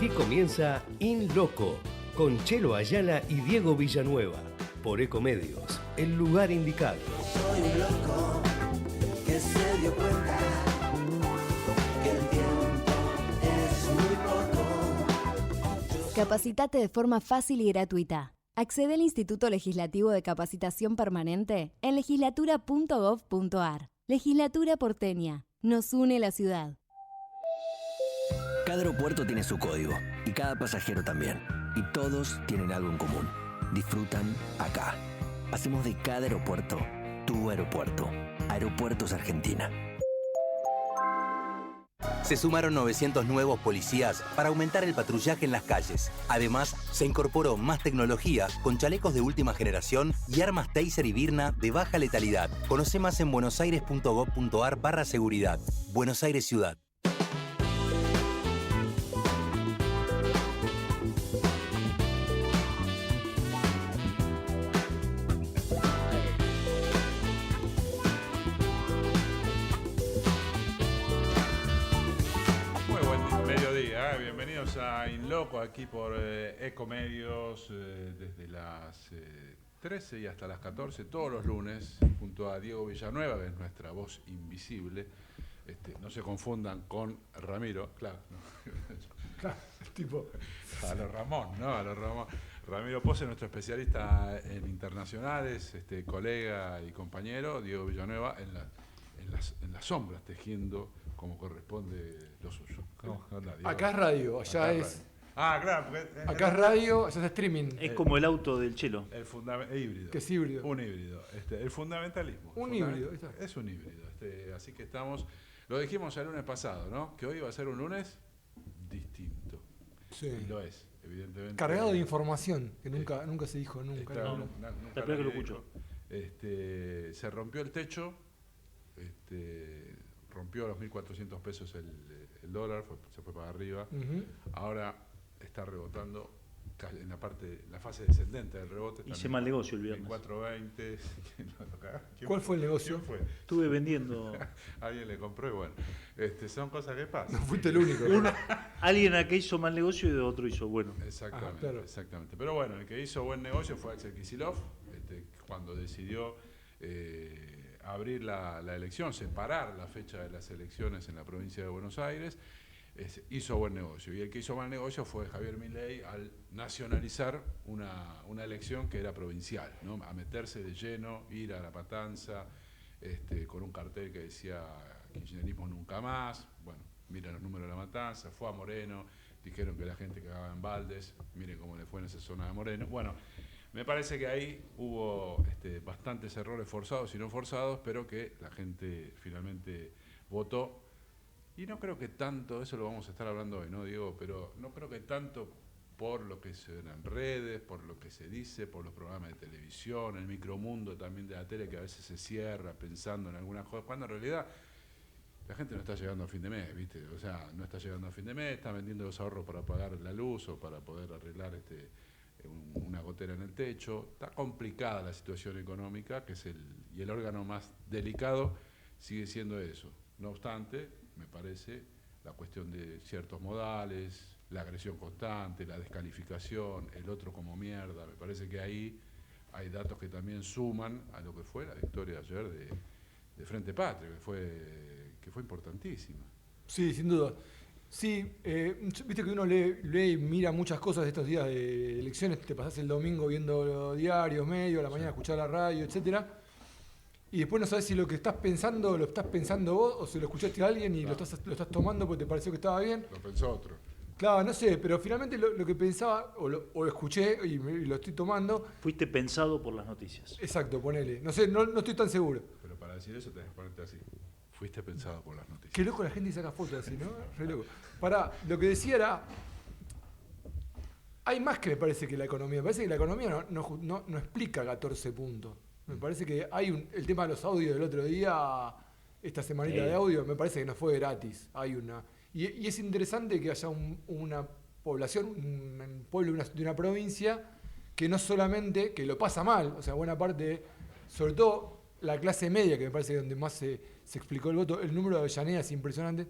Aquí comienza In Loco, con Chelo Ayala y Diego Villanueva, por Ecomedios, el lugar indicado. Soy un loco que se dio cuenta que el tiempo es muy poco. Capacitate de forma fácil y gratuita. Accede al Instituto Legislativo de Capacitación Permanente en legislatura.gov.ar. Legislatura porteña. Nos une la ciudad. Cada aeropuerto tiene su código y cada pasajero también. Y todos tienen algo en común. Disfrutan acá. Hacemos de cada aeropuerto tu aeropuerto. Aeropuertos Argentina. Se sumaron 900 nuevos policías para aumentar el patrullaje en las calles. Además, se incorporó más tecnología con chalecos de última generación y armas Taser y Birna de baja letalidad. Conoce más en buenosaires.gov.ar/seguridad. Buenos Aires Ciudad. Bienvenidos a In Loco, aquí por Ecomedios, desde las 13 y hasta las 14, todos los lunes, junto a Diego Villanueva, que es nuestra voz invisible. No se confundan con Ramiro, claro. Tipo. A los Ramón, ¿no? A los Ramón. Ramiro Pose, nuestro especialista en internacionales, colega y compañero. Diego Villanueva en las sombras, tejiendo como corresponde lo suyo. Acá es radio, allá es. Ah, claro. Acá es radio, allá es streaming. Es como el auto del Chelo. Es híbrido. Que es híbrido. Un híbrido. El fundamentalismo. Híbrido. Es un híbrido. Así que estamos. Lo dijimos el lunes pasado, ¿no? Que hoy va a ser un lunes distinto. Sí. Y lo es, evidentemente. Cargado de información, que nunca se dijo nunca. Nunca que lo escucho. Se rompió el techo. Rompió los 1.400 pesos el dólar, se fue para arriba. Uh-huh. Ahora está rebotando en la fase descendente del rebote. Hice mal negocio el viernes. 4.20. ¿Cuál fue el negocio? ¿Quién fue? Estuve vendiendo. Alguien le compró y bueno. Son cosas que pasan. No fuiste el único. Alguien acá hizo mal negocio y otro hizo bueno. Exactamente, claro. Exactamente. Pero bueno, el que hizo buen negocio fue Axel Kicillof, cuando decidió abrir la elección, separar la fecha de las elecciones en la provincia de Buenos Aires, hizo buen negocio. Y el que hizo mal negocio fue Javier Milei al nacionalizar una elección que era provincial, ¿no? A meterse de lleno, ir a La Matanza, con un cartel que decía kirchnerismo nunca más. Bueno, miren los números de La Matanza, fue a Moreno, dijeron que la gente cagaba en baldes, miren cómo le fue en esa zona de Moreno. Bueno, me parece que ahí hubo bastantes errores forzados y no forzados, pero que la gente finalmente votó. Y no creo que tanto, eso lo vamos a estar hablando hoy, ¿no, Diego? Pero no creo que tanto por lo que se ve en redes, por lo que se dice, por los programas de televisión, el micromundo también de la tele que a veces se cierra pensando en algunas cosas, cuando en realidad la gente no está llegando a fin de mes, ¿viste? O sea, no está llegando a fin de mes, está vendiendo los ahorros para pagar la luz o para poder arreglar una gotera en el techo. Está complicada la situación económica, que es el órgano más delicado sigue siendo eso. No obstante, me parece la cuestión de ciertos modales, la agresión constante, la descalificación, el otro como mierda, me parece que ahí hay datos que también suman a lo que fue la victoria ayer de Frente Patrio, que fue importantísima. Sí, sin duda. Sí, viste que uno lee y mira muchas cosas de estos días de elecciones, te pasás el domingo viendo los diarios, medios, a la mañana escuchar la radio, etcétera, y después no sabes si lo que estás pensando lo estás pensando vos o si lo escuchaste a alguien y lo estás tomando porque te pareció que estaba bien. Lo pensó otro. Claro, no sé, pero finalmente lo que pensaba, o lo escuché y lo estoy tomando. Fuiste pensado por las noticias. Exacto, ponele. No sé, no estoy tan seguro. Pero para decir eso tenés que ponerte así. Fuiste pensado por las noticias. Qué loco la gente saca fotos así, ¿no? Re loco. Pará, lo que decía era. Hay más que me parece que la economía. Me parece que la economía no explica 14 puntos. Me parece que hay el tema de los audios del otro día, esta semanita de audio, me parece que no fue gratis. Hay una. Y es interesante que haya una población, un pueblo de una provincia que no solamente, que lo pasa mal, o sea, buena parte, sobre todo la clase media, que me parece que es donde más se explicó el voto, el número de Avellaneda es impresionante,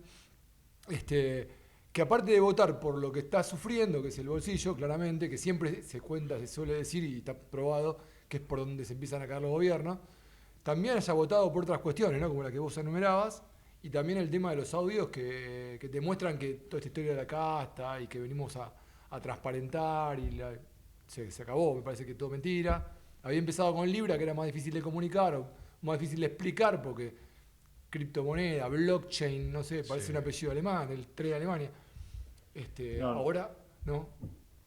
que que aparte de votar por lo que está sufriendo, que es el bolsillo, claramente, que siempre se cuenta, se suele decir y está probado que es por donde se empiezan a caer los gobiernos, también haya votado por otras cuestiones, ¿no? Como la que vos enumerabas, y también el tema de los audios que te muestran que toda esta historia de la casta y que venimos a transparentar y se acabó, me parece que todo mentira. Había empezado con Libra, que era más difícil de comunicar o más difícil de explicar porque criptomoneda, blockchain, no sé, parece un apellido alemán, el tren de Alemania. No. Ahora, no,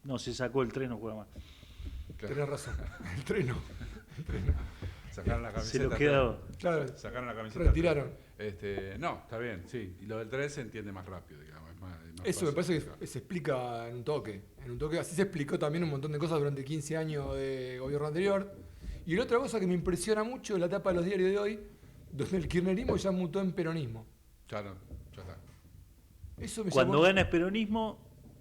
No, se sacó el tren, no juega más. Claro. tenés razón, el tren no. Sacaron la Se camiseta. lo queda. Claro, Sacaron la camiseta. retiraron. No, está bien, sí. Y lo del 3 se entiende más rápido, digamos. Es más Eso me fácil parece explicar. que se explica en un toque. Así se explicó también un montón de cosas durante 15 años de gobierno anterior. Y la otra cosa que me impresiona mucho es la tapa de los diarios de hoy, donde el kirchnerismo ya mutó en peronismo. Claro, ya está. Eso me Cuando llamó- gana es peronismo,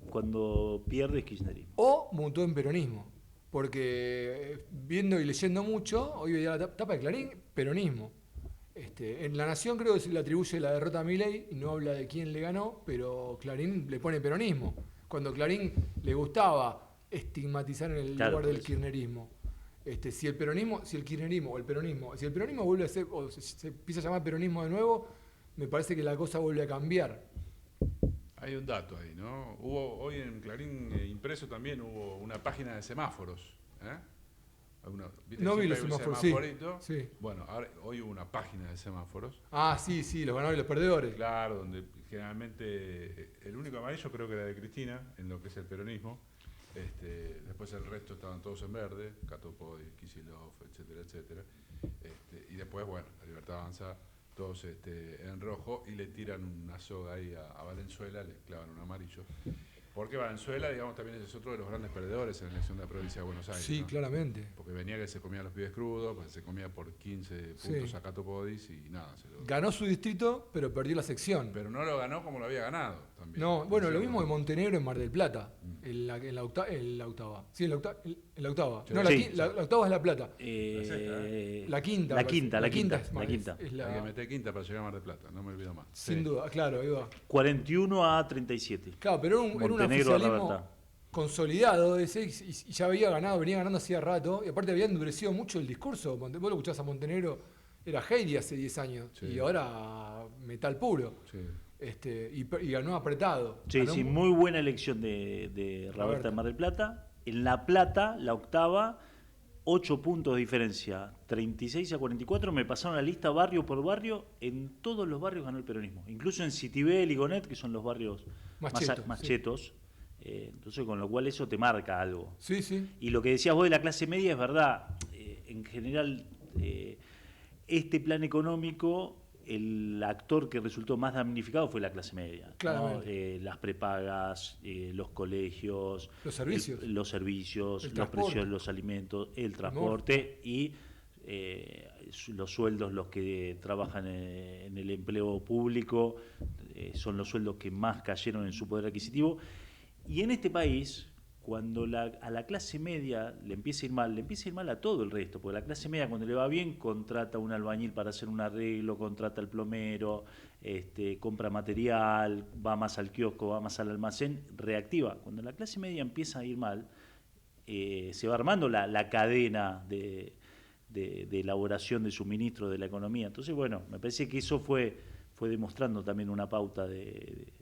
cuando pierde es kirchnerismo. O mutó en peronismo. Porque viendo y leyendo mucho, hoy veía la tapa de Clarín, peronismo. En La Nación creo que se le atribuye la derrota a Milei y no habla de quién le ganó, pero Clarín le pone peronismo. Cuando Clarín le gustaba estigmatizar en el Claro, lugar por del eso. kirchnerismo. Si el kirchnerismo o el peronismo, si el peronismo vuelve a ser, o se empieza a llamar peronismo de nuevo, me parece que la cosa vuelve a cambiar. Hay un dato ahí, ¿no? Hoy en Clarín impreso también hubo una página de semáforos. ¿Viste? No vi Siempre los hay un semáforos, sí. semaforito. Sí. Bueno, hoy hubo una página de semáforos. Ah, sí, los ganadores y los perdedores. Claro, donde generalmente el único amarillo creo que era de Cristina, en lo que es el peronismo. Después el resto estaban todos en verde, Cato Podi, Kicillof, etcétera, etcétera. Y después, bueno, la Libertad Avanza, todos en rojo y le tiran una soga ahí a Valenzuela, le clavan un amarillo. Porque Valenzuela, digamos, también es otro de los grandes perdedores en la elección de la provincia de Buenos Aires. Sí, ¿no? claramente. Porque venía que se comía los pibes crudos, pues se comía por 15 puntos Sí. a Cato Podis y nada. Ganó su distrito, pero perdió la sección. Pero no lo ganó como lo había ganado también. No, bueno, lo mismo de de Montenegro en Mar del Plata, en la octava. Sí, en la octava. Sí. No, Sí. la octava es La Plata. La quinta. La me quinta, parece. la quinta, es la más- quinta. es Hay la- que meter quinta para llegar a Mar del Plata, no me olvido más. sin duda, claro, ahí va. 41 a 37. Claro, pero era un Montenegro a oficialismo Raberta. consolidado ese, y ya había ganado, venía ganando hacía rato, y aparte había endurecido mucho el discurso. Vos lo escuchás a Montenegro, era Heidi hace 10 años, Sí. y ahora metal puro. Sí. Y ganó apretado. Sí, Ganó sí, muy buena elección de Raberta Raberta. en Mar del Plata. En La Plata, la octava, 8 puntos de diferencia, 36 a 44. Me pasaron la lista barrio por barrio. En todos los barrios ganó el peronismo. Incluso en Citibel y Gonet, que son los barrios Más más, chetos, más sí. chetos. Entonces, con lo cual eso te marca algo. Sí, sí. Y lo que decías vos de la clase media es verdad. En general, este plan económico, el actor que resultó más damnificado fue la clase media, ¿no? Claramente. Las prepagas, los colegios, Los servicios. los servicios, El los transporte. precios de los alimentos, el transporte y los sueldos, los que trabajan en el empleo público, son los sueldos que más cayeron en su poder adquisitivo. Y en este país, cuando a la clase media le empieza a ir mal, le empieza a ir mal a todo el resto, porque la clase media cuando le va bien contrata un albañil para hacer un arreglo, contrata al plomero, compra material, va más al kiosco, va más al almacén, reactiva. Cuando la clase media empieza a ir mal, se va armando la cadena de elaboración de suministro de la economía. Entonces, bueno, me parece que eso fue demostrando también una pauta de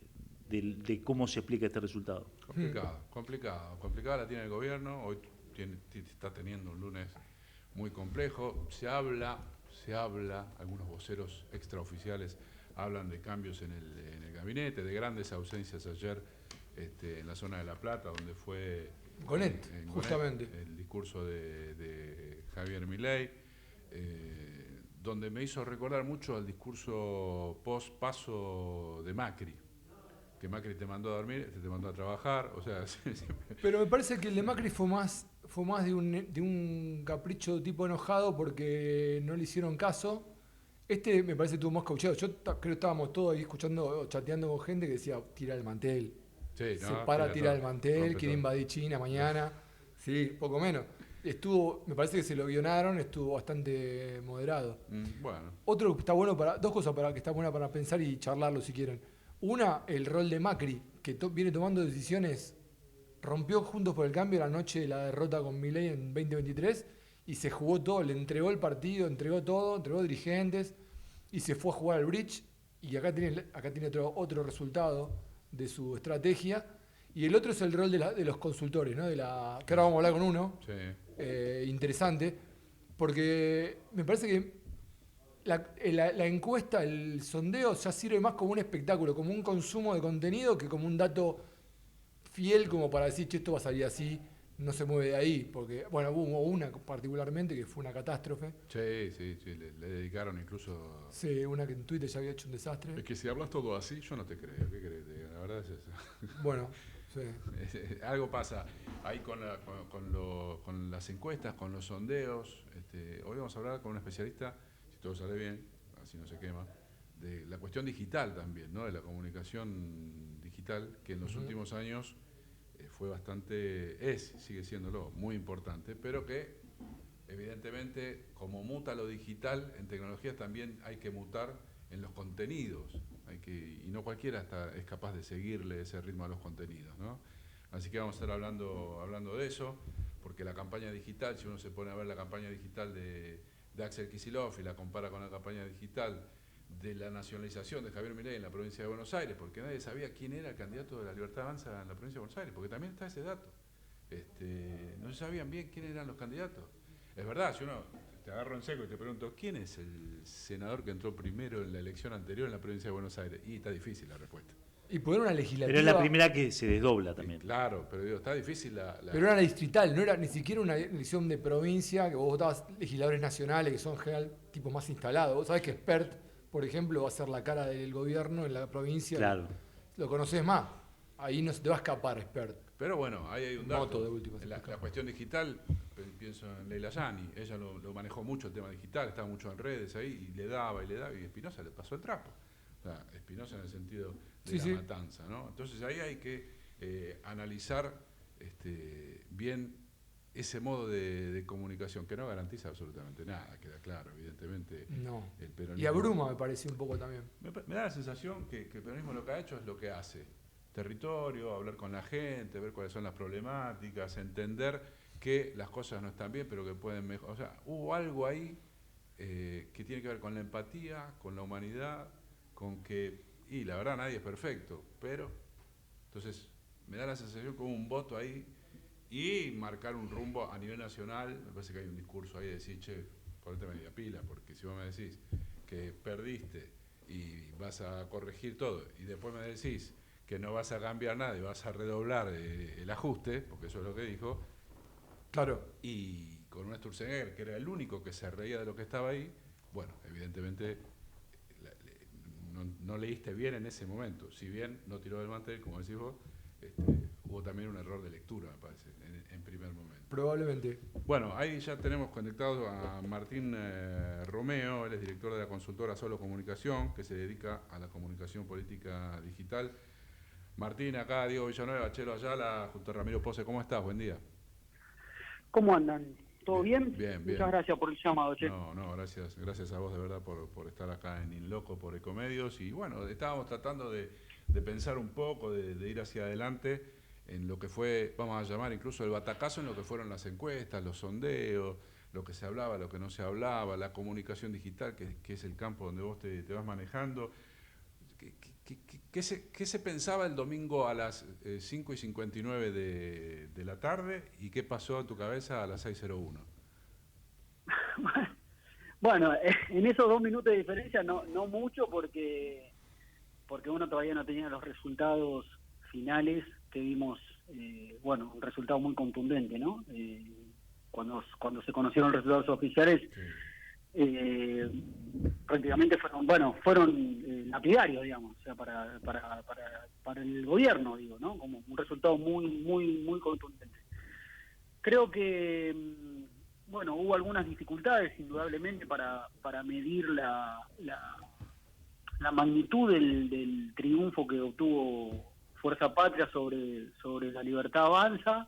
cómo se explica este resultado. Complicada la tiene el gobierno. Hoy está teniendo un lunes muy complejo. Se habla, algunos voceros extraoficiales hablan de cambios en el gabinete, de grandes ausencias ayer en la zona de La Plata, donde fue Gonet, en justamente. el discurso de Javier Milei, donde me hizo recordar mucho al discurso post-paso de Macri, que Macri te mandó a dormir, te mandó a trabajar, o sea... Pero me parece que el de Macri fue más de un capricho tipo enojado porque no le hicieron caso. Me parece que tuvo más caucheado. Creo que estábamos todos ahí escuchando, chateando con gente que decía, tira el mantel. Sí, Se para, tira el mantel, rompe quiere todo. invadir China mañana. Sí, poco menos. Me parece que se lo guionaron, estuvo bastante moderado. Bueno, Otro que está bueno dos cosas que está buena para pensar y charlarlo si quieren. Una, el rol de Macri, que viene tomando decisiones, rompió Juntos por el Cambio la noche de la derrota con Milei en 2023 y se jugó todo, le entregó el partido, entregó todo, entregó dirigentes y se fue a jugar al bridge. Y acá tiene otro resultado de su estrategia. Y el otro es el rol de los consultores, ¿no? Que ahora vamos a hablar con uno, interesante, porque me parece que la encuesta, el sondeo, ya sirve más como un espectáculo, como un consumo de contenido, que como un dato fiel como para decir, che, esto va a salir así, no se mueve de ahí, porque, bueno, hubo una particularmente que fue una catástrofe. Sí, le dedicaron incluso... Sí, una que en Twitter ya había hecho un desastre. Es que si hablas todo así, yo no te creo, ¿qué crees? La verdad es eso. Bueno, sí. Algo pasa ahí con las encuestas, con los sondeos. Hoy vamos a hablar con un especialista, si todo sale bien, así no se quema, de la cuestión digital también, ¿no? De la comunicación digital, que en los últimos años fue sigue siéndolo, muy importante, pero que evidentemente, como muta lo digital, en tecnologías también hay que mutar en los contenidos, y no cualquiera es capaz de seguirle ese ritmo a los contenidos, ¿no? Así que vamos a estar hablando de eso, porque la campaña digital, si uno se pone a ver la campaña digital de Axel Kicillof y la compara con la campaña digital de la nacionalización de Javier Milei en la provincia de Buenos Aires, porque nadie sabía quién era el candidato de la Libertad Avanza en la provincia de Buenos Aires, porque también está ese dato. No se sabían bien quiénes eran los candidatos. Es verdad, si uno te agarro en seco y te pregunto, ¿quién es el senador que entró primero en la elección anterior en la provincia de Buenos Aires? Y está difícil la respuesta. Y poner una legislativa... Pero es la primera que se desdobla también. Claro, pero digo, está difícil Pero era la distrital, no era ni siquiera una elección de provincia, que vos votabas legisladores nacionales, que son en general tipos más instalados. Vos sabés que Spert, por ejemplo, va a ser la cara del gobierno en la provincia. Claro. Lo conocés más. Ahí no se te va a escapar Spert. Pero bueno, ahí hay un dato. De última, la cuestión digital, pienso en Leila Yani, ella lo manejó mucho el tema digital, estaba mucho en redes ahí, y le daba, y Espinosa le pasó el trapo. O sea, Espinosa en el sentido de la matanza, ¿no? Entonces ahí hay que analizar bien ese modo de comunicación, que no garantiza absolutamente nada, queda claro, evidentemente. No. El peronismo, y abruma, me parece un poco también. Me da la sensación que el peronismo lo que ha hecho es lo que hace. Territorio, hablar con la gente, ver cuáles son las problemáticas, entender que las cosas no están bien, pero que pueden mejorar. O sea, hubo algo ahí que tiene que ver con la empatía, con la humanidad, con que, y la verdad nadie es perfecto, pero entonces me da la sensación como un voto ahí y marcar un rumbo a nivel nacional. Me parece que hay un discurso ahí de decir, che, ponete media pila, porque si vos me decís que perdiste y vas a corregir todo, y después me decís que no vas a cambiar nada y vas a redoblar el ajuste, porque eso es lo que dijo. Claro. Y con un Sturzenegger, que era el único que se reía de lo que estaba ahí, bueno, evidentemente no leíste bien en ese momento. Si bien no tiró del mantel, como decís vos, hubo también un error de lectura, me parece, en primer momento. Probablemente. Bueno, ahí ya tenemos conectado a Martín Romeo, él es director de la consultora Solo Comunicación, que se dedica a la comunicación política digital. Martín, acá Diego Villanueva, Chelo Ayala, junto a Ramiro Pose, ¿cómo estás? Buen día. ¿Cómo andan? ¿Todo bien? Bien. Muchas gracias por el llamado, Che. No, gracias a vos de verdad por estar acá en InLoco, por Ecomedios. Y bueno, estábamos tratando de pensar un poco, de ir hacia adelante en lo que fue, vamos a llamar incluso el batacazo, en lo que fueron las encuestas, los sondeos, lo que se hablaba, lo que no se hablaba, la comunicación digital, que es el campo donde vos te vas manejando. ¿Qué se pensaba el domingo a las 5:59 de la tarde y qué pasó en tu cabeza a las 6:01? Bueno, en esos 2 minutos de diferencia no mucho porque uno todavía no tenía los resultados finales que vimos, un resultado muy contundente, ¿no? Cuando se conocieron los resultados oficiales, prácticamente fueron lapidarios, digamos, o sea, para el gobierno, digo, ¿no? Como un resultado muy contundente. Creo que hubo algunas dificultades indudablemente para medir la magnitud del triunfo que obtuvo Fuerza Patria sobre la Libertad Avanza.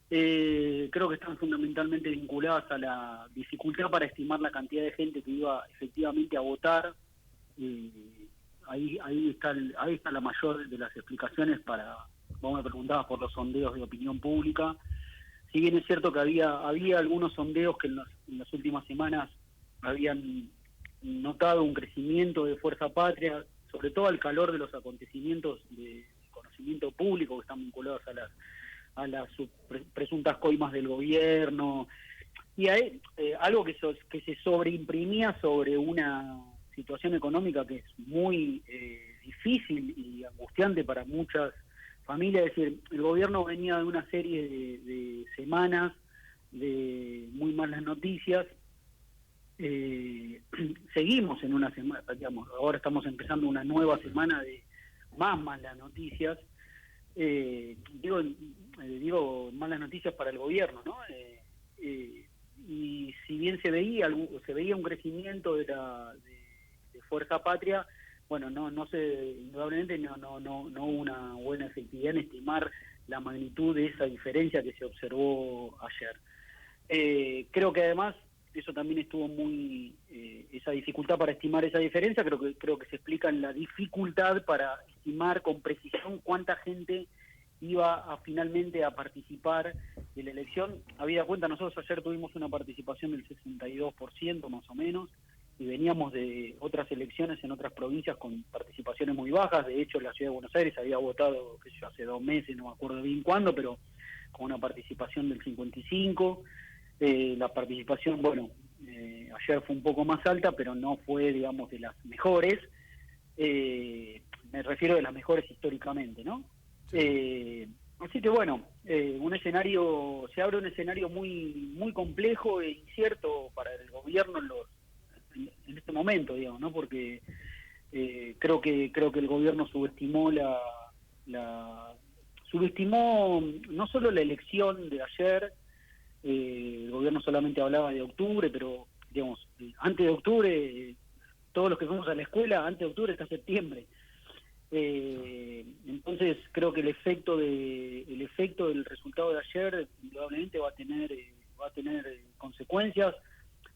Creo que están fundamentalmente vinculadas a la dificultad para estimar la cantidad de gente que iba efectivamente a votar. Ahí ahí está la mayor de las explicaciones para, vos me preguntabas por los sondeos de opinión pública. Si bien es cierto que había algunos sondeos que en las últimas semanas habían notado un crecimiento de Fuerza Patria, sobre todo al calor de los acontecimientos de conocimiento público que están vinculados a las presuntas coimas del gobierno, y algo que se sobreimprimía sobre una situación económica que es muy difícil y angustiante para muchas familias. Es decir, el gobierno venía de una serie de semanas de muy malas noticias. Seguimos en una semana, digamos, ahora estamos empezando una nueva semana de más malas noticias. Digo malas noticias para el gobierno, ¿no? Y si bien se veía un crecimiento de Fuerza Patria, bueno, indudablemente no hubo una buena efectividad en estimar la magnitud de esa diferencia que se observó ayer. Creo que además eso también estuvo esa dificultad para estimar esa diferencia, creo que se explica en la dificultad para estimar con precisión cuánta gente iba finalmente a participar de la elección. Habida cuenta, nosotros ayer tuvimos una participación del 62% más o menos, y veníamos de otras elecciones en otras provincias con participaciones muy bajas. De hecho, la Ciudad de Buenos Aires había votado, qué sé yo, hace 2 meses, no me acuerdo bien cuándo, pero con una participación del 55%. La participación, ayer fue un poco más alta, pero no fue, digamos, de las mejores. Me refiero de las mejores históricamente, ¿no? Así que se abre un escenario muy muy complejo e incierto para el gobierno en este momento, digamos, ¿no? Porque creo que el gobierno subestimó no solo la elección de ayer. El gobierno solamente hablaba de octubre, pero digamos, antes de octubre, todos los que fuimos a la escuela, antes de octubre está septiembre. Entonces creo que el efecto del resultado de ayer indudablemente va a tener consecuencias.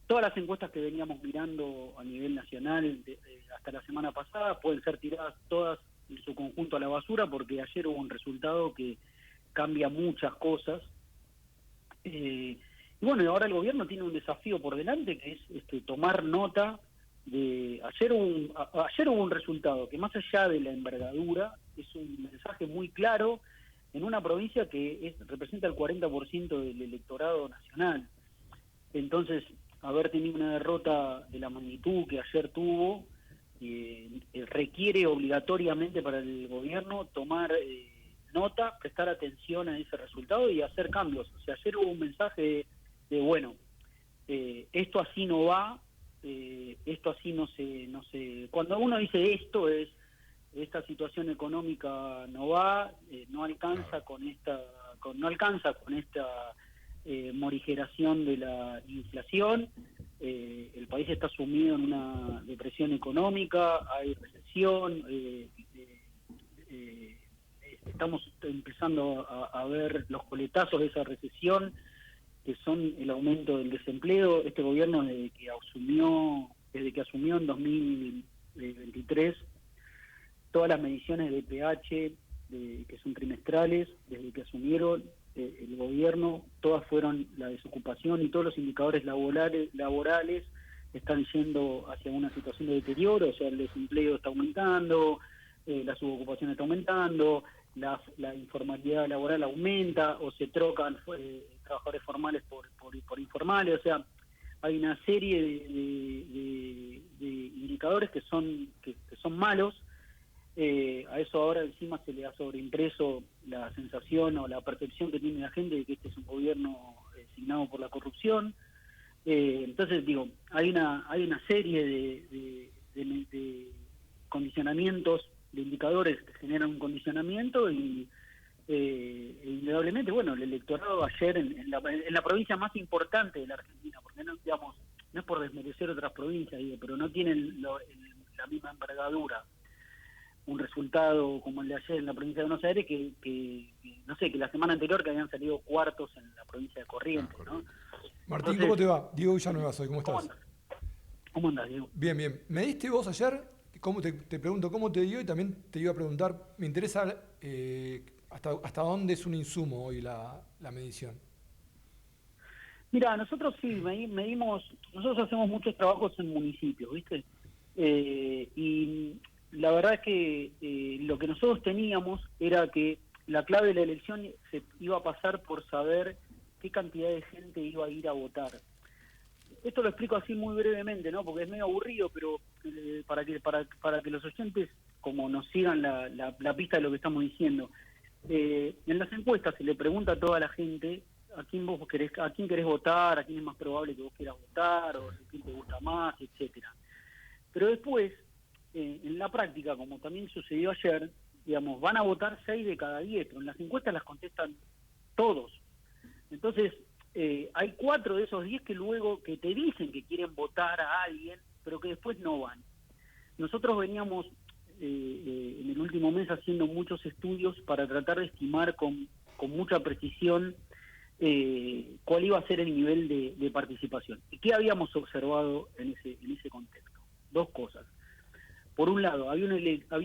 Todas las encuestas que veníamos mirando a nivel nacional hasta la semana pasada pueden ser tiradas todas en su conjunto a la basura, porque ayer hubo un resultado que cambia muchas cosas. Y ahora el gobierno tiene un desafío por delante, que es tomar nota de... Ayer hubo un resultado que, más allá de la envergadura, es un mensaje muy claro en una provincia que representa el 40% del electorado nacional. Entonces, haber tenido una derrota de la magnitud que ayer tuvo requiere obligatoriamente para el gobierno tomar nota, prestar atención a ese resultado y hacer cambios. O sea, ayer hubo un mensaje de esto así no va, esto así no se... Cuando uno dice esto, esta situación económica no va, no alcanza con esta morigeración de la inflación. El país está sumido en una depresión económica, hay recesión, estamos empezando a ver los coletazos de esa recesión, que son el aumento del desempleo. Este gobierno, desde que asumió en 2023, todas las mediciones de pH, que son trimestrales, desde que asumieron el gobierno, todas fueron la desocupación, y todos los indicadores laborales están yendo hacia una situación de deterioro. O sea, el desempleo está aumentando, la subocupación está aumentando, la informalidad laboral aumenta, o se trocan trabajadores formales por informales. O sea, hay una serie de indicadores que son malos. A eso ahora encima se le ha sobreimpreso la sensación o la percepción que tiene la gente de que este es un gobierno signado por la corrupción. Entonces, digo, hay una serie de condicionamientos, de indicadores que generan un condicionamiento, y indudablemente, el electorado ayer en la provincia más importante de la Argentina, porque no es por desmerecer otras provincias, pero no tienen la misma envergadura un resultado como el de ayer en la provincia de Buenos Aires, que no sé, que la semana anterior, que habían salido cuartos en la provincia de Corrientes, ¿no? Martín, entonces, ¿cómo te va? Diego Villanueva soy, ¿cómo estás? ¿Cómo andás, Diego? Bien, bien. Me diste vos ayer te pregunto cómo te dio y también te iba a preguntar, me interesa hasta dónde es un insumo hoy la medición. Mira, nosotros sí, nosotros hacemos muchos trabajos en municipios, ¿viste? Y la verdad es que lo que nosotros teníamos era que la clave de la elección se iba a pasar por saber qué cantidad de gente iba a ir a votar. Esto lo explico así muy brevemente, ¿no? Porque es medio aburrido, pero para que los oyentes como nos sigan la pista de lo que estamos diciendo. En las encuestas se le pregunta a toda la gente a quién querés votar, a quién es más probable que vos quieras votar, o quién te gusta más, etcétera. Pero después, en la práctica, como también sucedió ayer, digamos, van a votar 6 de cada 10, pero en las encuestas las contestan todos. Entonces, hay 4 de esos 10 que luego que te dicen que quieren votar a alguien, pero que después no van. Nosotros veníamos en el último mes haciendo muchos estudios para tratar de estimar con mucha precisión cuál iba a ser el nivel de participación. ¿Y qué habíamos observado en ese contexto? 2 cosas. Por un lado, había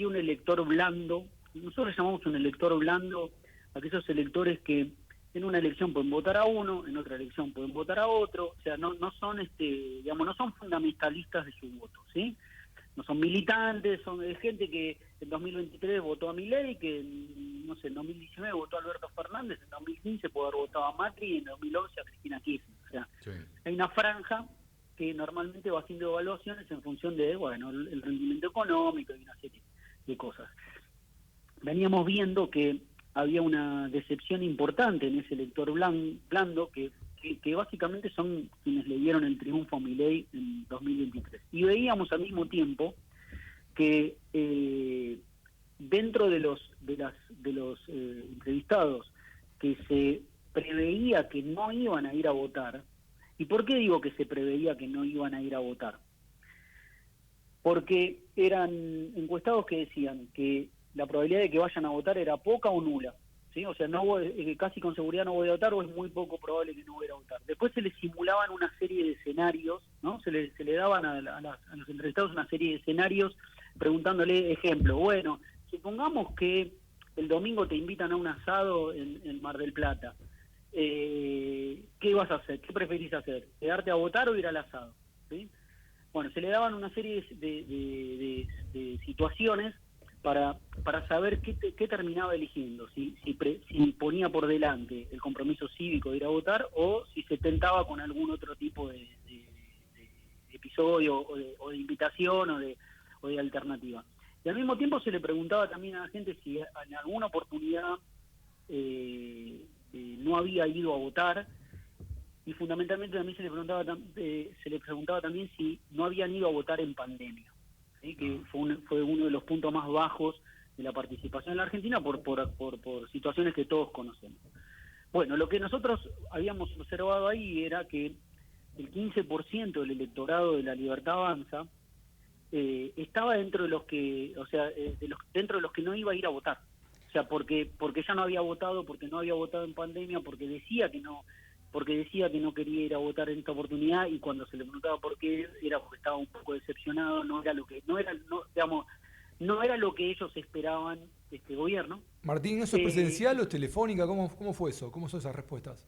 un elector blando. Nosotros le llamamos un elector blando a aquellos electores que en una elección pueden votar a uno, en otra elección pueden votar a otro, o sea, no son no son fundamentalistas de su voto, ¿sí? No son militantes, son gente que en 2023 votó a Milei, que en 2019 votó a Alberto Fernández, en 2015 pudo haber votado a Macri y en 2011 a Cristina Kirchner. O sea, sí. Hay una franja que normalmente va haciendo evaluaciones en función de, el rendimiento económico y una serie de cosas. Veníamos viendo que había una decepción importante en ese elector blando que básicamente son quienes le dieron el triunfo a Milei en 2023. Y veíamos al mismo tiempo que dentro de los entrevistados que se preveía que no iban a ir a votar. ¿Y por qué digo que se preveía que no iban a ir a votar? Porque eran encuestados que decían que la probabilidad de que vayan a votar era poca o nula, ¿sí? O sea, casi con seguridad no voy a votar o es muy poco probable que no voy a votar. Después se les simulaban una serie de escenarios, ¿no? Se le daban a los entrevistados una serie de escenarios preguntándole, ejemplo, bueno, supongamos que el domingo te invitan a un asado en Mar del Plata. ¿Qué vas a hacer? ¿Qué preferís hacer? ¿Quedarte a votar o ir al asado? ¿Sí? Bueno, se le daban una serie de situaciones para saber qué terminaba eligiendo, si ponía por delante el compromiso cívico de ir a votar o si se tentaba con algún otro tipo de episodio o de invitación o de alternativa. Y al mismo tiempo se le preguntaba también a la gente si en alguna oportunidad no había ido a votar, y fundamentalmente también se le preguntaba también si no habían ido a votar en pandemia, ¿sí? Que fue uno de los puntos más bajos de la participación en la Argentina por situaciones que todos conocemos. Bueno, lo que nosotros habíamos observado ahí era que el 15% del electorado de La Libertad Avanza estaba dentro de los que, dentro de los que no iba a ir a votar. O sea, porque ya no había votado, porque no había votado en pandemia, porque decía que no quería ir a votar en esta oportunidad, y cuando se le preguntaba por qué era porque estaba un poco decepcionado, no era lo que ellos esperaban de este gobierno. Martín, ¿eso es presencial o es telefónica? ¿Cómo fue eso? ¿Cómo son esas respuestas?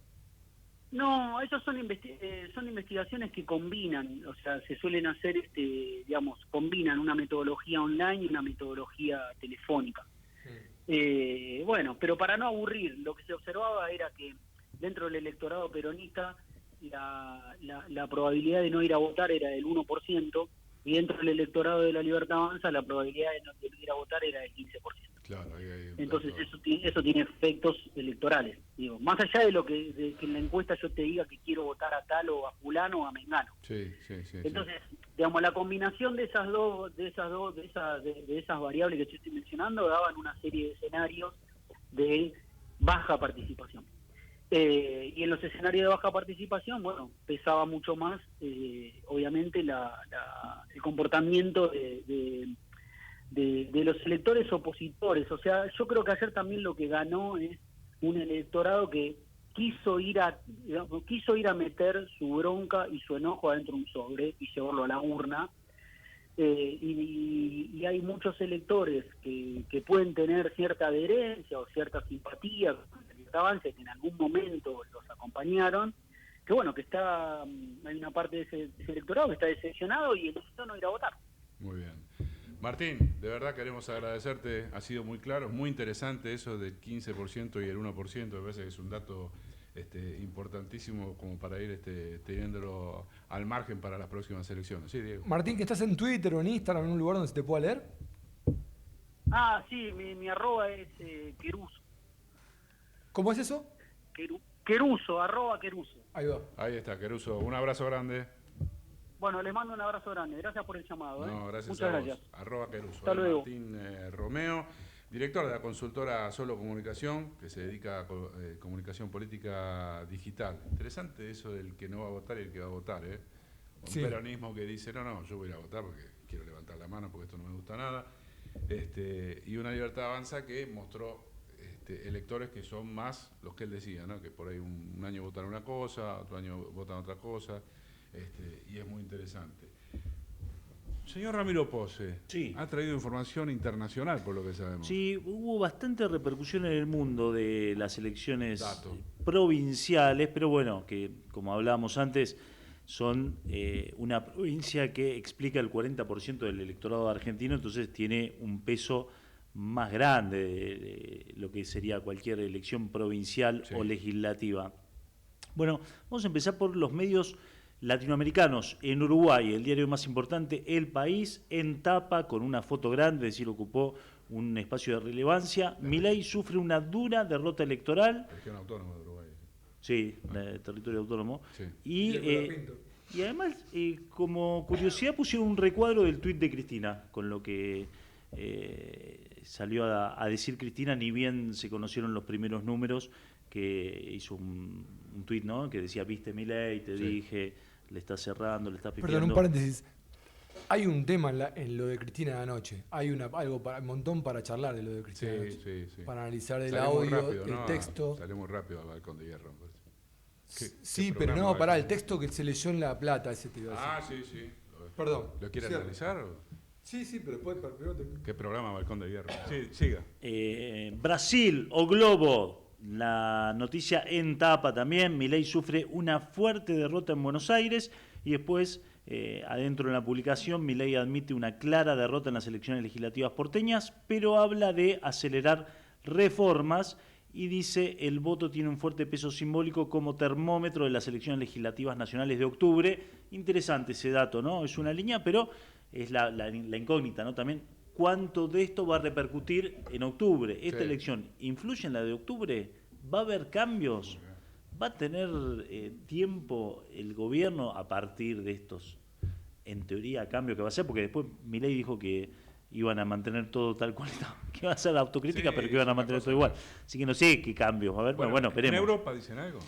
No, esos son investigaciones que combinan, o sea, se suelen hacer, combinan una metodología online y una metodología telefónica. Pero para no aburrir, lo que se observaba era que dentro del electorado peronista la probabilidad de no ir a votar era del 1%, y dentro del electorado de La Libertad Avanza la probabilidad de no ir a votar era del 15%. Claro, entonces eso tiene efectos electorales, digo, más allá de que en la encuesta yo te diga que quiero votar a tal o a fulano o a mengano. Entonces, digamos, la combinación de esas variables que yo estoy mencionando daban una serie de escenarios de baja participación. Y en los escenarios de baja participación, pesaba mucho más, obviamente, el comportamiento de los electores opositores. O sea, yo creo que ayer también lo que ganó es un electorado que quiso ir a meter su bronca y su enojo adentro de un sobre y llevarlo a la urna, y hay muchos electores que pueden tener cierta adherencia o cierta simpatía con el Avance, que en algún momento los acompañaron, que bueno, que hay una parte de ese electorado que está decepcionado y eligió no ir a votar. Muy bien. Martín, de verdad queremos agradecerte, ha sido muy claro, es muy interesante eso del 15% y el 1%, me parece que es un dato importantísimo como para ir teniéndolo al margen para las próximas elecciones. Sí, Diego. Martín, ¿que estás en Twitter o en Instagram, en un lugar donde se te pueda leer? Sí, mi arroba es Queruso. ¿Cómo es eso? Queruso, @Queruso. Ahí va. Ahí está, Queruso. Un abrazo grande. Bueno, les mando un abrazo grande. Gracias por el llamado. No, gracias Muchas a vos. gracias. @Queruso. Hasta luego. Martín Romeo, director de la consultora Solo Comunicación, que se dedica a comunicación política digital. Interesante eso del que no va a votar y el que va a votar, ¿eh? Un peronismo que dice, no, yo voy a ir a votar porque quiero levantar la mano porque esto no me gusta nada. Y una Libertad Avanza que mostró electores que son más los que él decía, ¿no? Que por ahí un año votan una cosa, otro año votan otra cosa, y es muy interesante. Señor Ramiro Pose, sí, ha traído información internacional por lo que sabemos. Sí, hubo bastante repercusión en el mundo de las elecciones provinciales, pero bueno, que como hablábamos antes, son una provincia que explica el 40% del electorado argentino, entonces tiene un peso más grande de lo que sería cualquier elección provincial o legislativa. Bueno, vamos a empezar por los medios latinoamericanos. En Uruguay, el diario más importante, El País, en tapa con una foto grande, es decir, ocupó un espacio de relevancia. Milei sufre una dura derrota electoral. Región autónoma de Uruguay. Sí, territorio autónomo. Sí. Y además, como curiosidad, pusieron un recuadro del tuit de Cristina, con lo que salió a decir Cristina, ni bien se conocieron los primeros números, que hizo un tuit, ¿no? Que decía, viste Milei, te dije, le está cerrando, le está pifiando. Perdón, un paréntesis. Hay un tema en lo de Cristina de anoche. Hay un montón para charlar de lo de Cristina de anoche. Sí. Para analizar el Salió audio, rápido, el texto. Salió muy rápido al Balcón de Hierro. Sí, pero no, pará, el texto que se leyó en La Plata, ese te iba a decir. Sí. Perdón. ¿Lo quiere analizar? Sí, pero después... ¿Qué programa Balcón de Hierro? Sí, siga. Brasil o Globo, la noticia en tapa también. Milei sufre una fuerte derrota en Buenos Aires y después, adentro de la publicación, Milei admite una clara derrota en las elecciones legislativas porteñas, pero habla de acelerar reformas y dice el voto tiene un fuerte peso simbólico como termómetro de las elecciones legislativas nacionales de octubre. Interesante ese dato, ¿no? Es una línea, pero es la incógnita, ¿no? También, ¿cuánto de esto va a repercutir en octubre? ¿Esta elección influye en la de octubre? ¿Va a haber cambios? ¿Va a tener tiempo el gobierno a partir de estos, en teoría, cambios que va a hacer? Porque después Milei dijo que iban a mantener todo tal cual estaba, que iba a ser autocrítica, pero que iban a mantener todo igual. Así que no sé qué cambios. A ver, bueno, veremos. ¿En Europa dicen algo?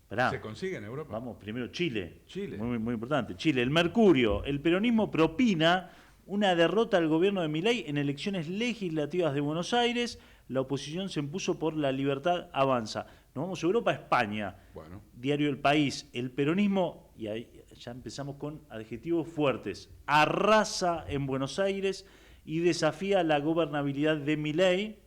Esperá. ¿Se consigue en Europa? Vamos, primero Chile. Chile. Muy, muy importante. Chile. El Mercurio. El peronismo propina una derrota al gobierno de Milei en elecciones legislativas de Buenos Aires. La oposición se impuso por La Libertad Avanza. Nos vamos a Europa, España. Bueno. Diario El País. El peronismo, y ahí ya empezamos con adjetivos fuertes, arrasa en Buenos Aires y desafía la gobernabilidad de Milei.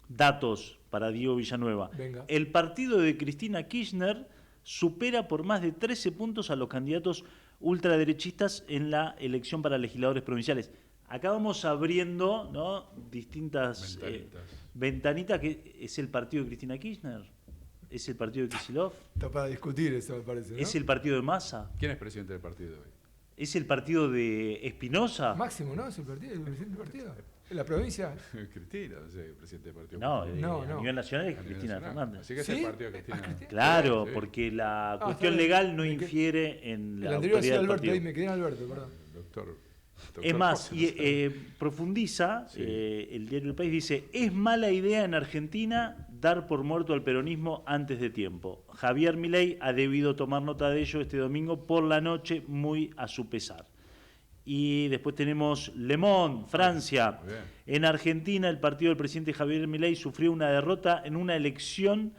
Datos para Diego Villanueva. Venga. El partido de Cristina Kirchner supera por más de 13 puntos a los candidatos ultraderechistas en la elección para legisladores provinciales. Acá vamos abriendo, ¿no?, distintas ventanitas, que es el partido de Cristina Kirchner, es el partido de Kicillof. Está para discutir eso, me parece, ¿no? Es el partido de Massa. ¿Quién es presidente del partido hoy? ¿Es el partido de Espinosa? Máximo, ¿no? ¿Es el presidente del partido? ¿En la provincia? Cristina, no sé, presidente del partido. No, a nivel nacional es Cristina Fernández. Así que es el partido de Cristina. Claro, porque la cuestión legal no infiere en la autoridad del Alberto, partido. ahí me quedé en Alberto, perdón. Doctor Es más, profundiza, el diario El País dice, es mala idea en Argentina dar por muerto al peronismo antes de tiempo. Javier Milei ha debido tomar nota de ello este domingo por la noche, muy a su pesar. Y después tenemos Le Monde, Francia. En Argentina, el partido del presidente Javier Milei sufrió una derrota en una elección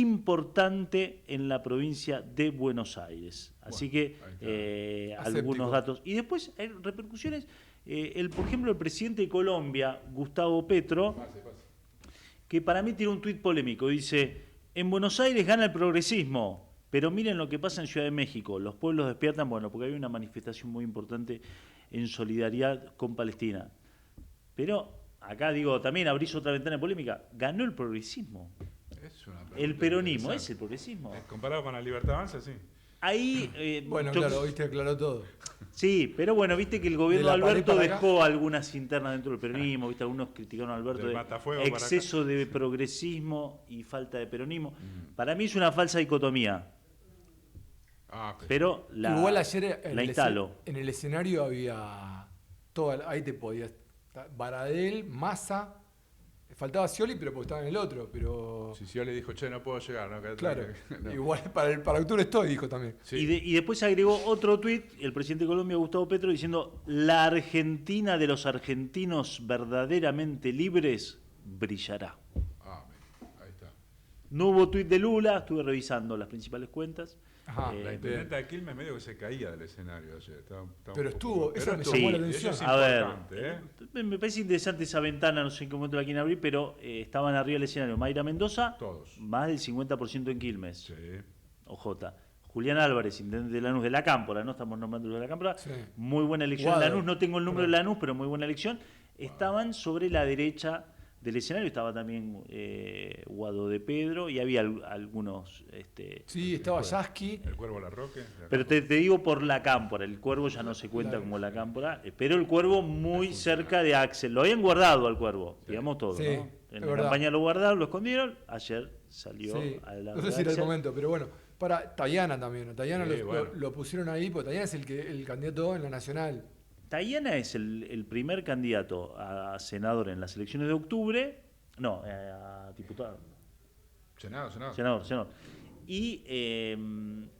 importante en la provincia de Buenos Aires. Así que algunos datos. Y después hay repercusiones. Por ejemplo, el presidente de Colombia, Gustavo Petro, que para mí tiene un tuit polémico. Dice, en Buenos Aires gana el progresismo, pero miren lo que pasa en Ciudad de México. Los pueblos despiertan, bueno, porque hay una manifestación muy importante en solidaridad con Palestina. Pero acá digo, también abrís otra ventana de polémica. Ganó el progresismo. El peronismo es el progresismo. Comparado con la Libertad Avanza, sí. Ahí, bueno, claro, viste, aclaró todo. Sí, pero bueno, viste que el gobierno de Alberto dejó algunas internas dentro del peronismo, viste, algunos criticaron a Alberto de exceso de progresismo y falta de peronismo. Para mí es una falsa dicotomía. Pero igual ayer instalo. En el escenario había ahí te podías Baradel, Massa. Faltaba Scioli, pero porque estaba en el otro. Pero si Scioli dijo, che, no puedo llegar. ¿No? Claro, no. Igual para octubre estoy, dijo también. Sí. Y después agregó otro tuit, el presidente de Colombia, Gustavo Petro, diciendo, la Argentina de los argentinos verdaderamente libres brillará. Ahí está. No hubo tuit de Lula, estuve revisando las principales cuentas. La intendenta de Quilmes medio que se caía del escenario ayer. Pero estuvo, eso me llamó la atención. A ver, me parece interesante esa ventana, no sé en qué momento la quieren abrir, pero estaban arriba del escenario Mayra Mendoza, más del 50% en Quilmes. Sí. OJ. Julián Álvarez, intendente de Lanús de la Cámpora, ¿no? Estamos nombrando de la Cámpora. Sí. Muy buena elección en Lanús, no tengo el número de Lanús, pero muy buena elección. Estaban sobre la derecha del escenario, estaba también Guado de Pedro y había algunos... sí, estaba Yasky. El Cuervo Larroque. Pero te digo por la Cámpora, el Cuervo ya no se cuenta como la Cámpora, pero el Cuervo muy cerca de Axel. Lo habían guardado al Cuervo, digamos todo, sí, ¿no? En la campaña lo guardaron, lo escondieron, ayer salió adelante. No sé si era el momento, pero bueno, para Tayana también. Tayana lo pusieron ahí, porque Tayana es el candidato en la nacional. Tayana es el primer candidato a senador en las elecciones de octubre, a diputado. Senador. Y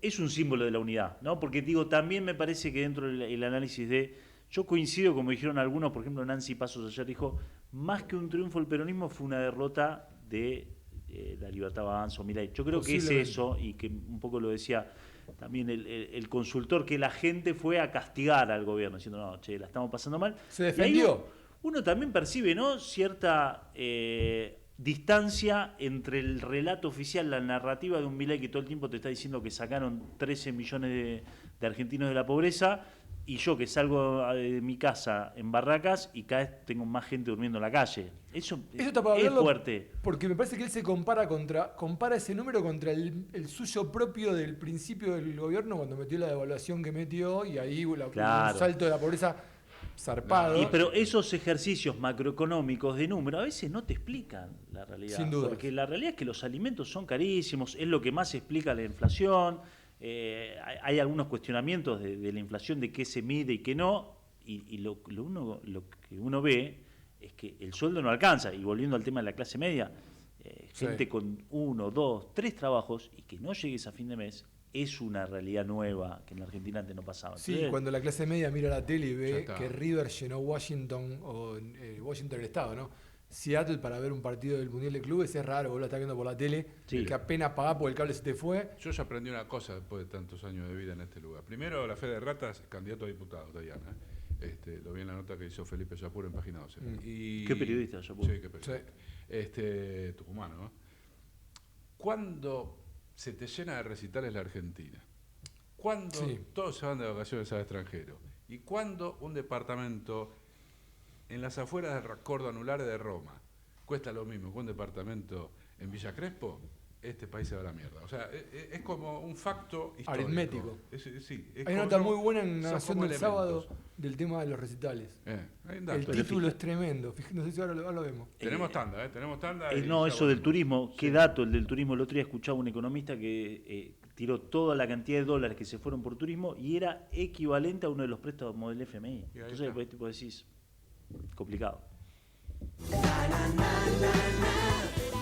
es un símbolo de la unidad, ¿no? Porque digo, también me parece que dentro del análisis yo coincido, como dijeron algunos, por ejemplo Nancy Pasos ayer dijo, más que un triunfo del peronismo fue una derrota de la Libertad Avanza o Milei. Yo creo que es eso, y que un poco lo decía también el consultor, que la gente fue a castigar al gobierno, diciendo, no, che, la estamos pasando mal. Se defendió. Uno también percibe, ¿no?, cierta distancia entre el relato oficial, la narrativa de un Milei que todo el tiempo te está diciendo que sacaron 13 millones de argentinos de la pobreza, y yo que salgo de mi casa en barracas y cada vez tengo más gente durmiendo en la calle. Eso está para es fuerte. Porque me parece que él se compara ese número contra el suyo propio del principio del gobierno, cuando metió la devaluación que metió, y ahí un salto de la pobreza zarpado. Pero esos ejercicios macroeconómicos de número a veces no te explican la realidad. Sin duda. Porque la realidad es que los alimentos son carísimos, es lo que más explica la inflación. Hay algunos cuestionamientos de la inflación, de qué se mide y qué no, y lo que uno ve es que el sueldo no alcanza. Y volviendo al tema de la clase media, gente con 1, 2, 3 trabajos y que no llegues a fin de mes es una realidad nueva que en la Argentina antes no pasaba. Sí, entonces, cuando la clase media mira la tele y ve que River llenó Washington, o Washington el estado, ¿no? Seattle para ver un partido del Mundial de Clubes, es raro, vos lo estás viendo por la tele, que apenas pagás porque el cable se te fue. Yo ya aprendí una cosa después de tantos años de vida en este lugar. Primero, la fe de ratas, candidato a diputado, Tayana. Lo vi en la nota que hizo Felipe Yapur en Página 12. ¿Qué periodista, Yapur? Sí, qué periodista. Tucumano, ¿no? ¿Cuándo se te llena de recitales la Argentina? ¿Cuándo todos se van de vacaciones al extranjero? ¿Y cuándo un departamento en las afueras del Raccordo Anulare de Roma cuesta lo mismo que un departamento en Villa Crespo? Este país se va a la mierda. O sea, es como un facto histórico. Aritmético. Hay una nota muy buena en La Nación del sábado del tema de los recitales. El título es tremendo. No sé si ahora lo vemos. Tenemos tanda, tenemos tanda. No, eso del turismo. Qué dato el del turismo. El otro día escuchaba un economista que tiró toda la cantidad de dólares que se fueron por turismo y era equivalente a uno de los préstamos del FMI. Entonces, pues, tipo decís, complicado.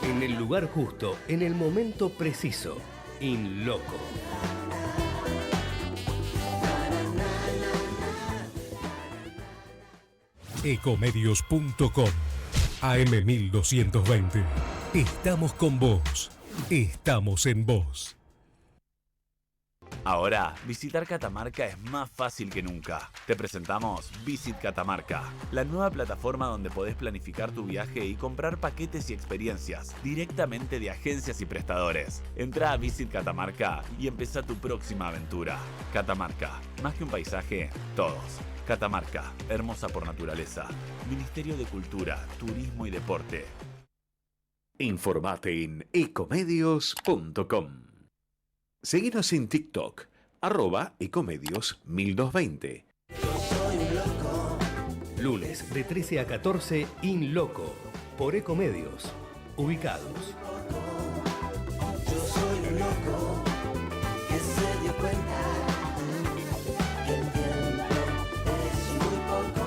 En el lugar justo, en el momento preciso. In Loco. Ecomedios.com AM1220. Estamos con vos. Estamos en vos. Ahora, visitar Catamarca es más fácil que nunca. Te presentamos Visit Catamarca, la nueva plataforma donde podés planificar tu viaje y comprar paquetes y experiencias directamente de agencias y prestadores. Entrá a Visit Catamarca y empezá tu próxima aventura. Catamarca, más que un paisaje, todos. Catamarca, hermosa por naturaleza. Ministerio de Cultura, Turismo y Deporte. Informate en ecomedios.com. Seguinos en TikTok, @ecomedios1220. Lunes de 13 a 14, In Loco, por Ecomedios. Ubicados. Yo soy un loco que se dio cuenta que el tiempo es muy poco.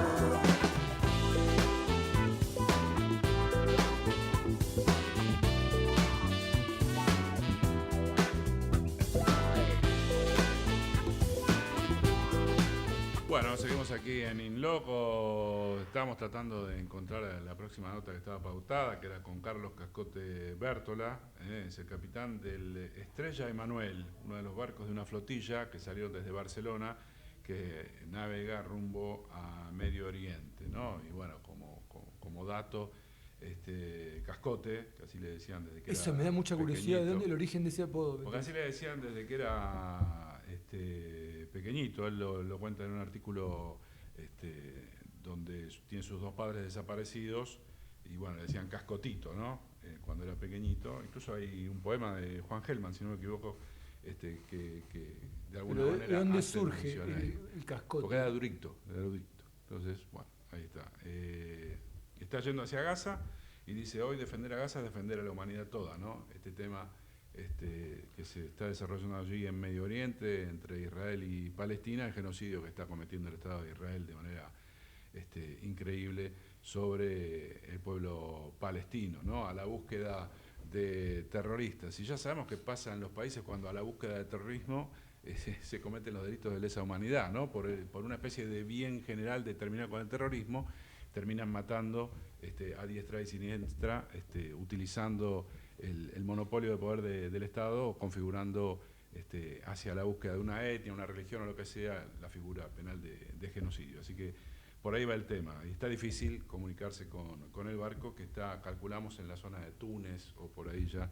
Bueno, seguimos aquí en In Loco. Estamos tratando de encontrar la próxima nota que estaba pautada, que era con Carlos Cascote Bértola, es el capitán del Estrella Emanuel, uno de los barcos de una flotilla que salió desde Barcelona, que navega rumbo a Medio Oriente, ¿no? Y bueno, como dato, Cascote, que así le decían desde que Eso era me da mucha curiosidad, ¿de pequeñito. dónde el origen de ese apodo? Porque así le decían desde que era pequeñito. Él lo cuenta en un artículo donde tiene sus dos padres desaparecidos y bueno, le decían Cascotito, ¿no? Cuando era pequeñito. Incluso hay un poema de Juan Gelman, si no me equivoco, que de alguna Pero manera... ¿de dónde hace surge mención ahí. el cascote? Porque era duricto. Entonces, bueno, ahí está. Está yendo hacia Gaza y dice, hoy defender a Gaza es defender a la humanidad toda, ¿no? Este tema que se está desarrollando allí en Medio Oriente, entre Israel y Palestina, el genocidio que está cometiendo el Estado de Israel de manera increíble sobre el pueblo palestino, ¿no? A la búsqueda de terroristas. Y ya sabemos qué pasa en los países cuando a la búsqueda de terrorismo se cometen los delitos de lesa humanidad, ¿no? Por una especie de bien general de terminar con el terrorismo, terminan matando a diestra y siniestra, utilizando el monopolio de poder del Estado, configurando hacia la búsqueda de una etnia, una religión o lo que sea, la figura penal de genocidio. Así que por ahí va el tema. Y está difícil comunicarse con el barco que está, calculamos, en la zona de Túnez o por ahí ya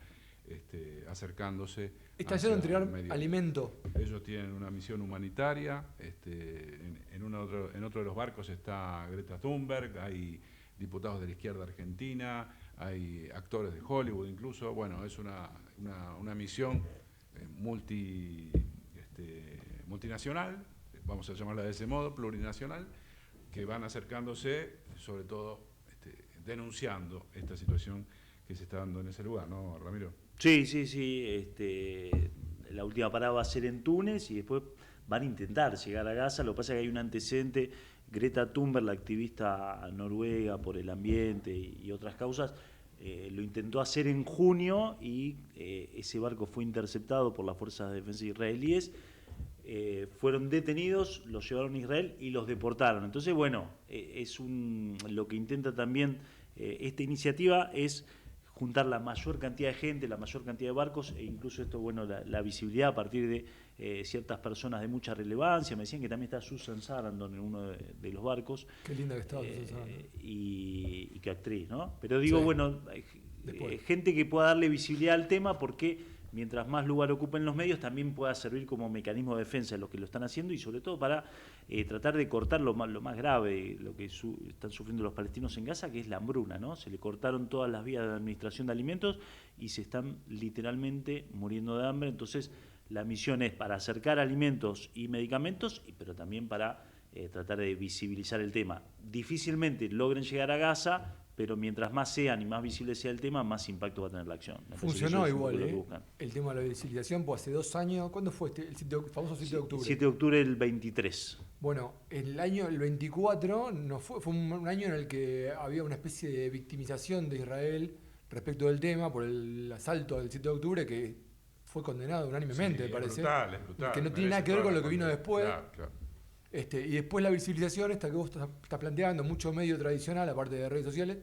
acercándose. Está yendo a entregar alimento. Ellos tienen una misión humanitaria. En otro de los barcos está Greta Thunberg, hay diputados de la izquierda argentina, hay actores de Hollywood incluso. Bueno, es una misión multinacional, vamos a llamarla de ese modo, plurinacional, que van acercándose, sobre todo denunciando esta situación que se está dando en ese lugar, ¿no, Ramiro? Sí. La última parada va a ser en Túnez y después van a intentar llegar a Gaza. Lo que pasa es que hay un antecedente. Greta Thunberg, la activista noruega por el ambiente y otras causas, lo intentó hacer en junio y ese barco fue interceptado por las fuerzas de defensa israelíes. Fueron detenidos, los llevaron a Israel y los deportaron. Entonces, bueno, lo que intenta también esta iniciativa es juntar la mayor cantidad de gente, la mayor cantidad de barcos, e incluso esto, bueno, la visibilidad a partir de ciertas personas de mucha relevancia. Me decían que también está Susan Sarandon en uno de los barcos. Qué linda que estaba Susan Sarandon. Y qué actriz, ¿no? Pero digo, sí. Bueno, gente que pueda darle visibilidad al tema, porque mientras más lugar ocupen los medios, también pueda servir como mecanismo de defensa de los que lo están haciendo y sobre todo para tratar de cortar lo más grave, lo que están sufriendo los palestinos en Gaza, que es la hambruna, ¿no? Se le cortaron todas las vías de administración de alimentos y se están literalmente muriendo de hambre. Entonces, la misión es para acercar alimentos y medicamentos, pero también para tratar de visibilizar el tema. Difícilmente logren llegar a Gaza, pero mientras más sean y más visible sea el tema, más impacto va a tener la acción. Funcionó igual, el tema de la visibilización, pues hace 2 años, ¿cuándo fue el famoso 7 de octubre? 7 de octubre del 23. Bueno, el 24 fue un año en el que había una especie de victimización de Israel respecto del tema por el asalto del 7 de octubre que fue condenado unánimemente, me parece. Es brutal. Que no tiene nada que ver con lo que vino después. Claro. Y después la visibilización, esta que vos estás planteando, mucho medio tradicional, aparte de redes sociales,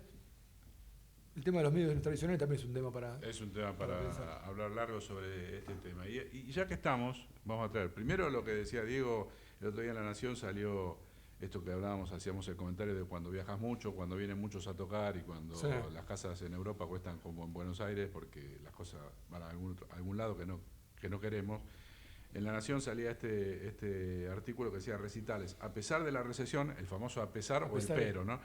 el tema de los medios tradicionales también es un tema para... Es un tema para pensar. hablar largo sobre este tema. Y ya que estamos, vamos a traer primero lo que decía Diego, el otro día en La Nación salió esto que hablábamos, hacíamos el comentario de cuando viajas mucho, cuando vienen muchos a tocar y cuando las casas en Europa cuestan como en Buenos Aires porque las cosas van a algún lado que no queremos. En La Nación salía este artículo que decía recitales. A pesar de la recesión, el famoso a pesar o el pero, ¿no?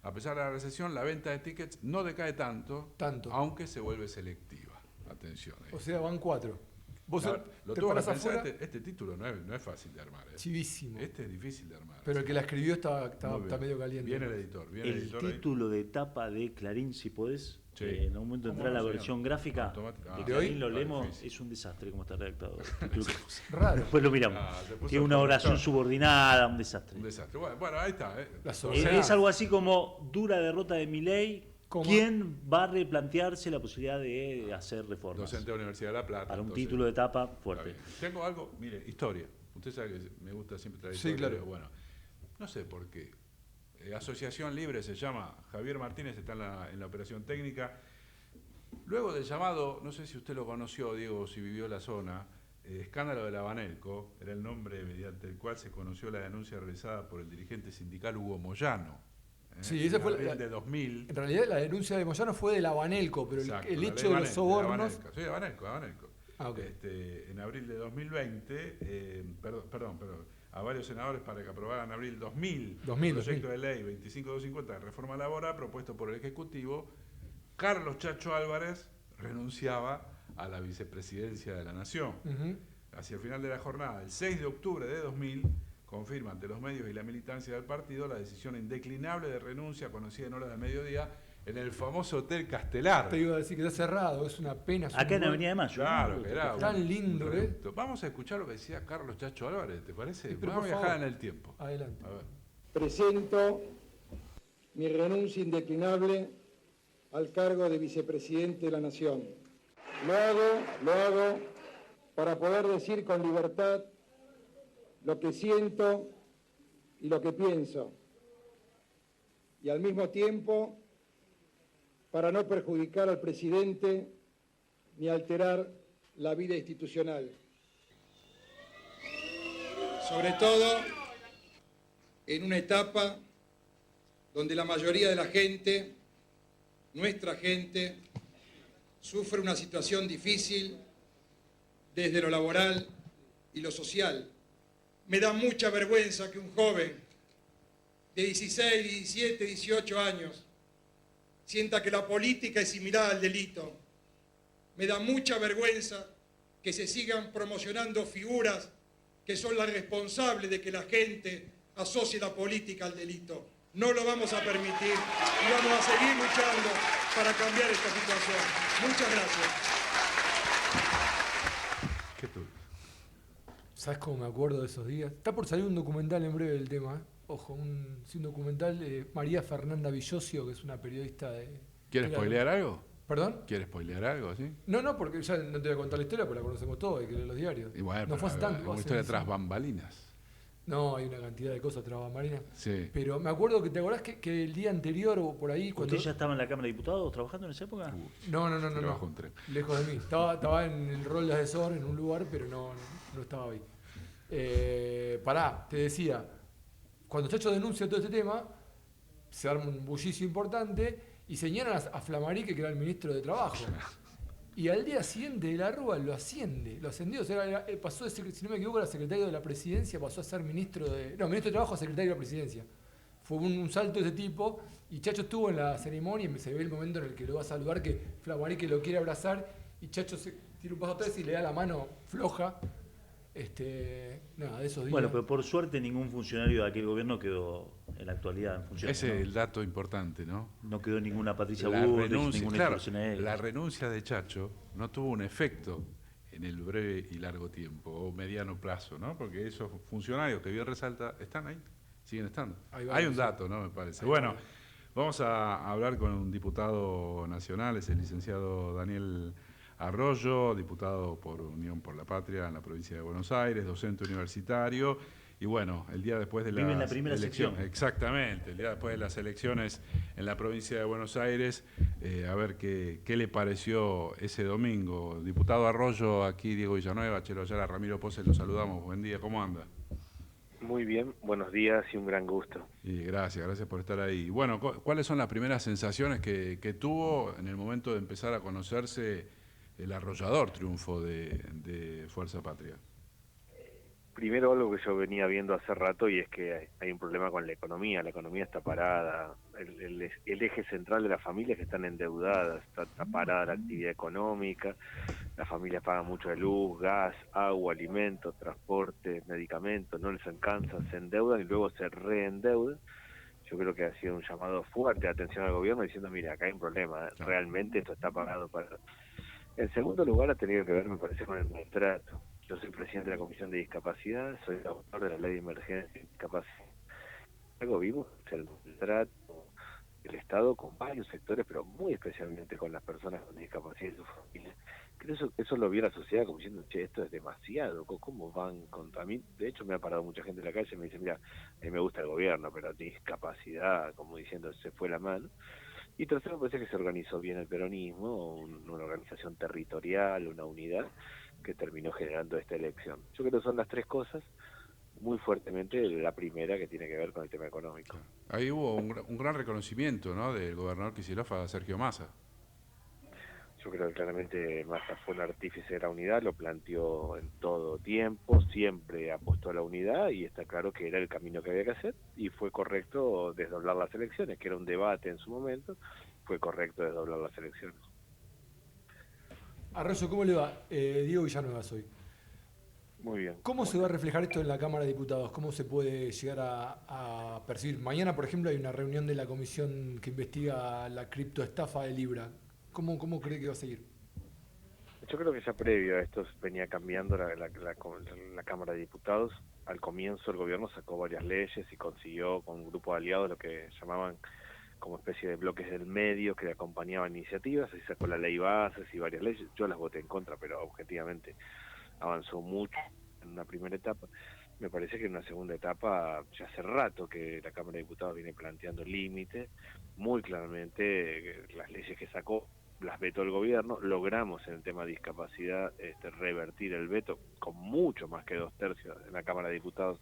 A pesar de la recesión, la venta de tickets no decae tanto. Aunque se vuelve selectiva. Atención. O sea, van 4. Vos lo tuvo que pensar, este título no es fácil de armar. Chivísimo. Este es difícil de armar. Pero el que la escribió está medio caliente. Viene el editor. El título de tapa de Clarín, si podés, en un momento entrar a la versión gráfica de Clarín, lo leemos, es un desastre como está redactado. Raro. Después lo miramos. Tiene una oración subordinada, un desastre. Un desastre. Bueno, ahí está. Es algo así como dura derrota de Milei. ¿Quién va a replantearse la posibilidad de hacer reformas? Docente de la Universidad de La Plata. Para un título de etapa fuerte. Tengo algo, mire, historia. Usted sabe que me gusta siempre traer historia. Sí, claro. Pero bueno, no sé por qué. Asociación Libre se llama, Javier Martínez está en la operación técnica. Luego del llamado, no sé si usted lo conoció, Diego, si vivió la zona, escándalo de la Banelco, era el nombre mediante el cual se conoció la denuncia realizada por el dirigente sindical Hugo Moyano. Sí, esa fue de 2000. En realidad la denuncia de Moyano fue de la Banelco, pero exacto, el hecho de los sobornos... Sí, de Banelco. Ah, okay. En abril de 2020, perdón, a varios senadores para que aprobaran en abril 2000 el proyecto de ley 25250 de reforma laboral propuesto por el Ejecutivo, Carlos Chacho Álvarez renunciaba a la vicepresidencia de la Nación. Hacia el final de la jornada, el 6 de octubre de 2000, confirma ante los medios y la militancia del partido la decisión indeclinable de renuncia conocida en horas del mediodía en el famoso Hotel Castelar. Te iba a decir que está cerrado, es una pena. Acá en Avenida de Mayo. Claro, que era tan lindo, ¿eh? Vamos a escuchar lo que decía Carlos Chacho Álvarez, ¿te parece? Sí, vamos a viajar en el tiempo. Adelante. A ver. Presento mi renuncia indeclinable al cargo de vicepresidente de la Nación. Lo hago para poder decir con libertad lo que siento y lo que pienso, y al mismo tiempo para no perjudicar al presidente ni alterar la vida institucional. Sobre todo en una etapa donde la mayoría de la gente, nuestra gente, sufre una situación difícil desde lo laboral y lo social. Me da mucha vergüenza que un joven de 16, 17, 18 años sienta que la política es similar al delito. Me da mucha vergüenza que se sigan promocionando figuras que son las responsables de que la gente asocie la política al delito. No lo vamos a permitir y vamos a seguir luchando para cambiar esta situación. Muchas gracias. ¿Qué tú? ¿Sabes cómo me acuerdo de esos días? Está por salir un documental en breve del tema, ¿eh? Ojo, un documental de María Fernanda Villosio, que es una periodista de... ¿Quieres spoilear algo? ¿Perdón? ¿Quieres spoilear algo así? No, porque ya no te voy a contar la historia, porque la conocemos todos, hay que leer los diarios. Y bueno, no fue hace tanto. Una historia tras bambalinas. No, hay una cantidad de cosas tras bambalinas. Sí. Pero me acuerdo que, ¿te acordás que el día anterior o por ahí... ¿Usted ya estaba en la Cámara de Diputados trabajando en esa época? No. Lejos de mí. Estaba en el rol de asesor en un lugar, pero no estaba ahí. Te decía, cuando Chacho denuncia todo este tema, se arma un bullicio importante y señalan a Flamarique, que era el ministro de Trabajo. Y al día siguiente de la Rúa lo ascendió, o sea, pasó de ser, si no me equivoco, era secretario de la presidencia, pasó a ser ministro de Trabajo a secretario de la presidencia. Fue un salto de ese tipo, y Chacho estuvo en la ceremonia y se ve el momento en el que lo va a saludar, que Flamarique lo quiere abrazar, y Chacho se tira un paso atrás y le da la mano floja. Nada, de esos días. Bueno, pero por suerte ningún funcionario de aquel gobierno quedó en la actualidad en función. Ese es el dato importante, ¿no? No quedó ninguna Patricia Bullrich, ninguna la renuncia de Chacho no tuvo un efecto en el breve y largo tiempo, o mediano plazo, ¿no? Porque esos funcionarios que bien resalta están ahí, siguen estando. Hay un dato, ¿no? Me parece. Bueno, vamos a hablar con un diputado nacional, es el licenciado Daniel Arroyo, diputado por Unión por la Patria en la provincia de Buenos Aires, docente universitario, Y bueno, el día después de las Vive en la primera elecciones, sección. exactamente, el día después de las elecciones en la provincia de Buenos Aires, a ver qué le pareció ese domingo. Diputado Arroyo, aquí Diego Villanueva, Chelo Ayala, Ramiro Pose, los saludamos. Buen día, ¿cómo anda? Muy bien, buenos días y un gran gusto. Y gracias por estar ahí. Bueno, ¿cuáles son las primeras sensaciones que tuvo en el momento de empezar a conocerse el arrollador triunfo de Fuerza Patria? Primero, algo que yo venía viendo hace rato, y es que hay un problema con la economía está parada, el eje central de las familias que están endeudadas, está parada la actividad económica, las familias pagan mucho de luz, gas, agua, alimentos, transporte, medicamentos, no les alcanza, se endeudan y luego se reendeudan. Yo creo que ha sido un llamado fuerte de atención al gobierno diciendo, mira, acá hay un problema, realmente esto está pagado para... En segundo lugar, ha tenido que ver, me parece, con el maltrato. Yo soy presidente de la Comisión de Discapacidad, soy el autor de la Ley de Emergencia y Discapacidad. Algo vivo es el maltrato del Estado con varios sectores, pero muy especialmente con las personas con discapacidad y sus familias. Creo que eso lo vio la sociedad como diciendo, che, esto es demasiado, ¿cómo van contra mí? De hecho, me ha parado mucha gente en la calle y me dice, mira, a mí me gusta el gobierno, pero discapacidad, como diciendo, se fue la mano. Y tercero, me parece que se organizó bien el peronismo, una organización territorial, una unidad, que terminó generando esta elección. Yo creo que son las tres cosas, muy fuertemente la primera que tiene que ver con el tema económico. Ahí hubo un gran reconocimiento, ¿no?, del gobernador Kicillof a Sergio Massa. Yo creo que claramente Massa fue un artífice de la unidad, lo planteó en todo tiempo, siempre apostó a la unidad y está claro que era el camino que había que hacer y fue correcto desdoblar las elecciones, que era un debate en su momento, fue correcto desdoblar las elecciones. Arroyo, ¿cómo le va? Diego Villanueva soy. Muy bien. ¿Cómo se va a reflejar esto en la Cámara de Diputados? ¿Cómo se puede llegar a percibir? Mañana, por ejemplo, hay una reunión de la comisión que investiga la criptoestafa de Libra. ¿Cómo cree que va a seguir? Yo creo que ya previo a esto venía cambiando la Cámara de Diputados. Al comienzo el gobierno sacó varias leyes y consiguió con un grupo de aliados lo que llamaban como especie de bloques del medio que acompañaban iniciativas. Así sacó la ley bases y varias leyes. Yo las voté en contra, pero objetivamente avanzó mucho en una primera etapa. Me parece que en una segunda etapa, ya hace rato que la Cámara de Diputados viene planteando límites, muy claramente las leyes que sacó las vetó el gobierno, logramos en el tema de discapacidad revertir el veto con mucho más que 2/3 en la Cámara de Diputados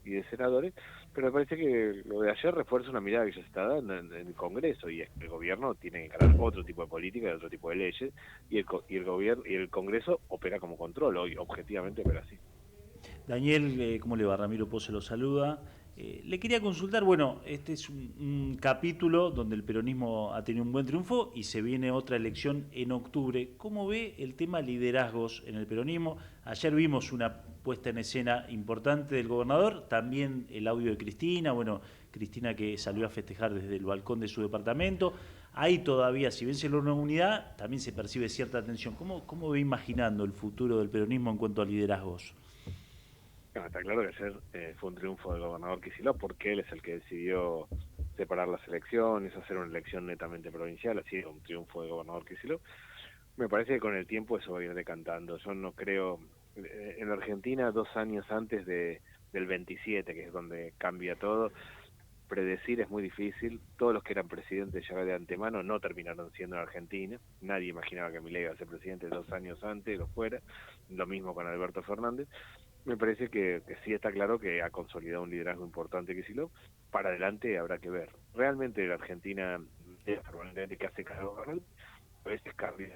y de senadores, pero me parece que lo de ayer refuerza una mirada que ya se está dando en el Congreso, y es que el gobierno tiene que encarar otro tipo de política y otro tipo de leyes, y el gobierno y el Congreso opera como control, hoy objetivamente opera así. Daniel, ¿cómo le va? Ramiro Pose lo saluda. Le quería consultar, bueno, este es un capítulo donde el peronismo ha tenido un buen triunfo y se viene otra elección en octubre. ¿Cómo ve el tema liderazgos en el peronismo? Ayer vimos una puesta en escena importante del gobernador, también el audio de Cristina, bueno, Cristina que salió a festejar desde el balcón de su departamento. Ahí todavía, si bien se logra una unidad, también se percibe cierta tensión. ¿Cómo ve imaginando el futuro del peronismo en cuanto a liderazgos? No, está claro que ayer fue un triunfo del gobernador Kicillof porque él es el que decidió separar las elecciones, hacer una elección netamente provincial, así es un triunfo del gobernador Kicillof. Me parece que con el tiempo eso va a ir decantando. Yo no creo, en Argentina 2 años antes del 27, que es donde cambia todo, predecir es muy difícil. Todos los que eran presidentes ya de antemano no terminaron siendo en Argentina. Nadie imaginaba que Milei iba a ser presidente 2 años antes, lo fuera. Lo mismo con Alberto Fernández. Me parece que sí está claro que ha consolidado un liderazgo importante Kicillof. Para adelante habrá que ver. Realmente la Argentina es probablemente que hace cada gobernante, a veces cambia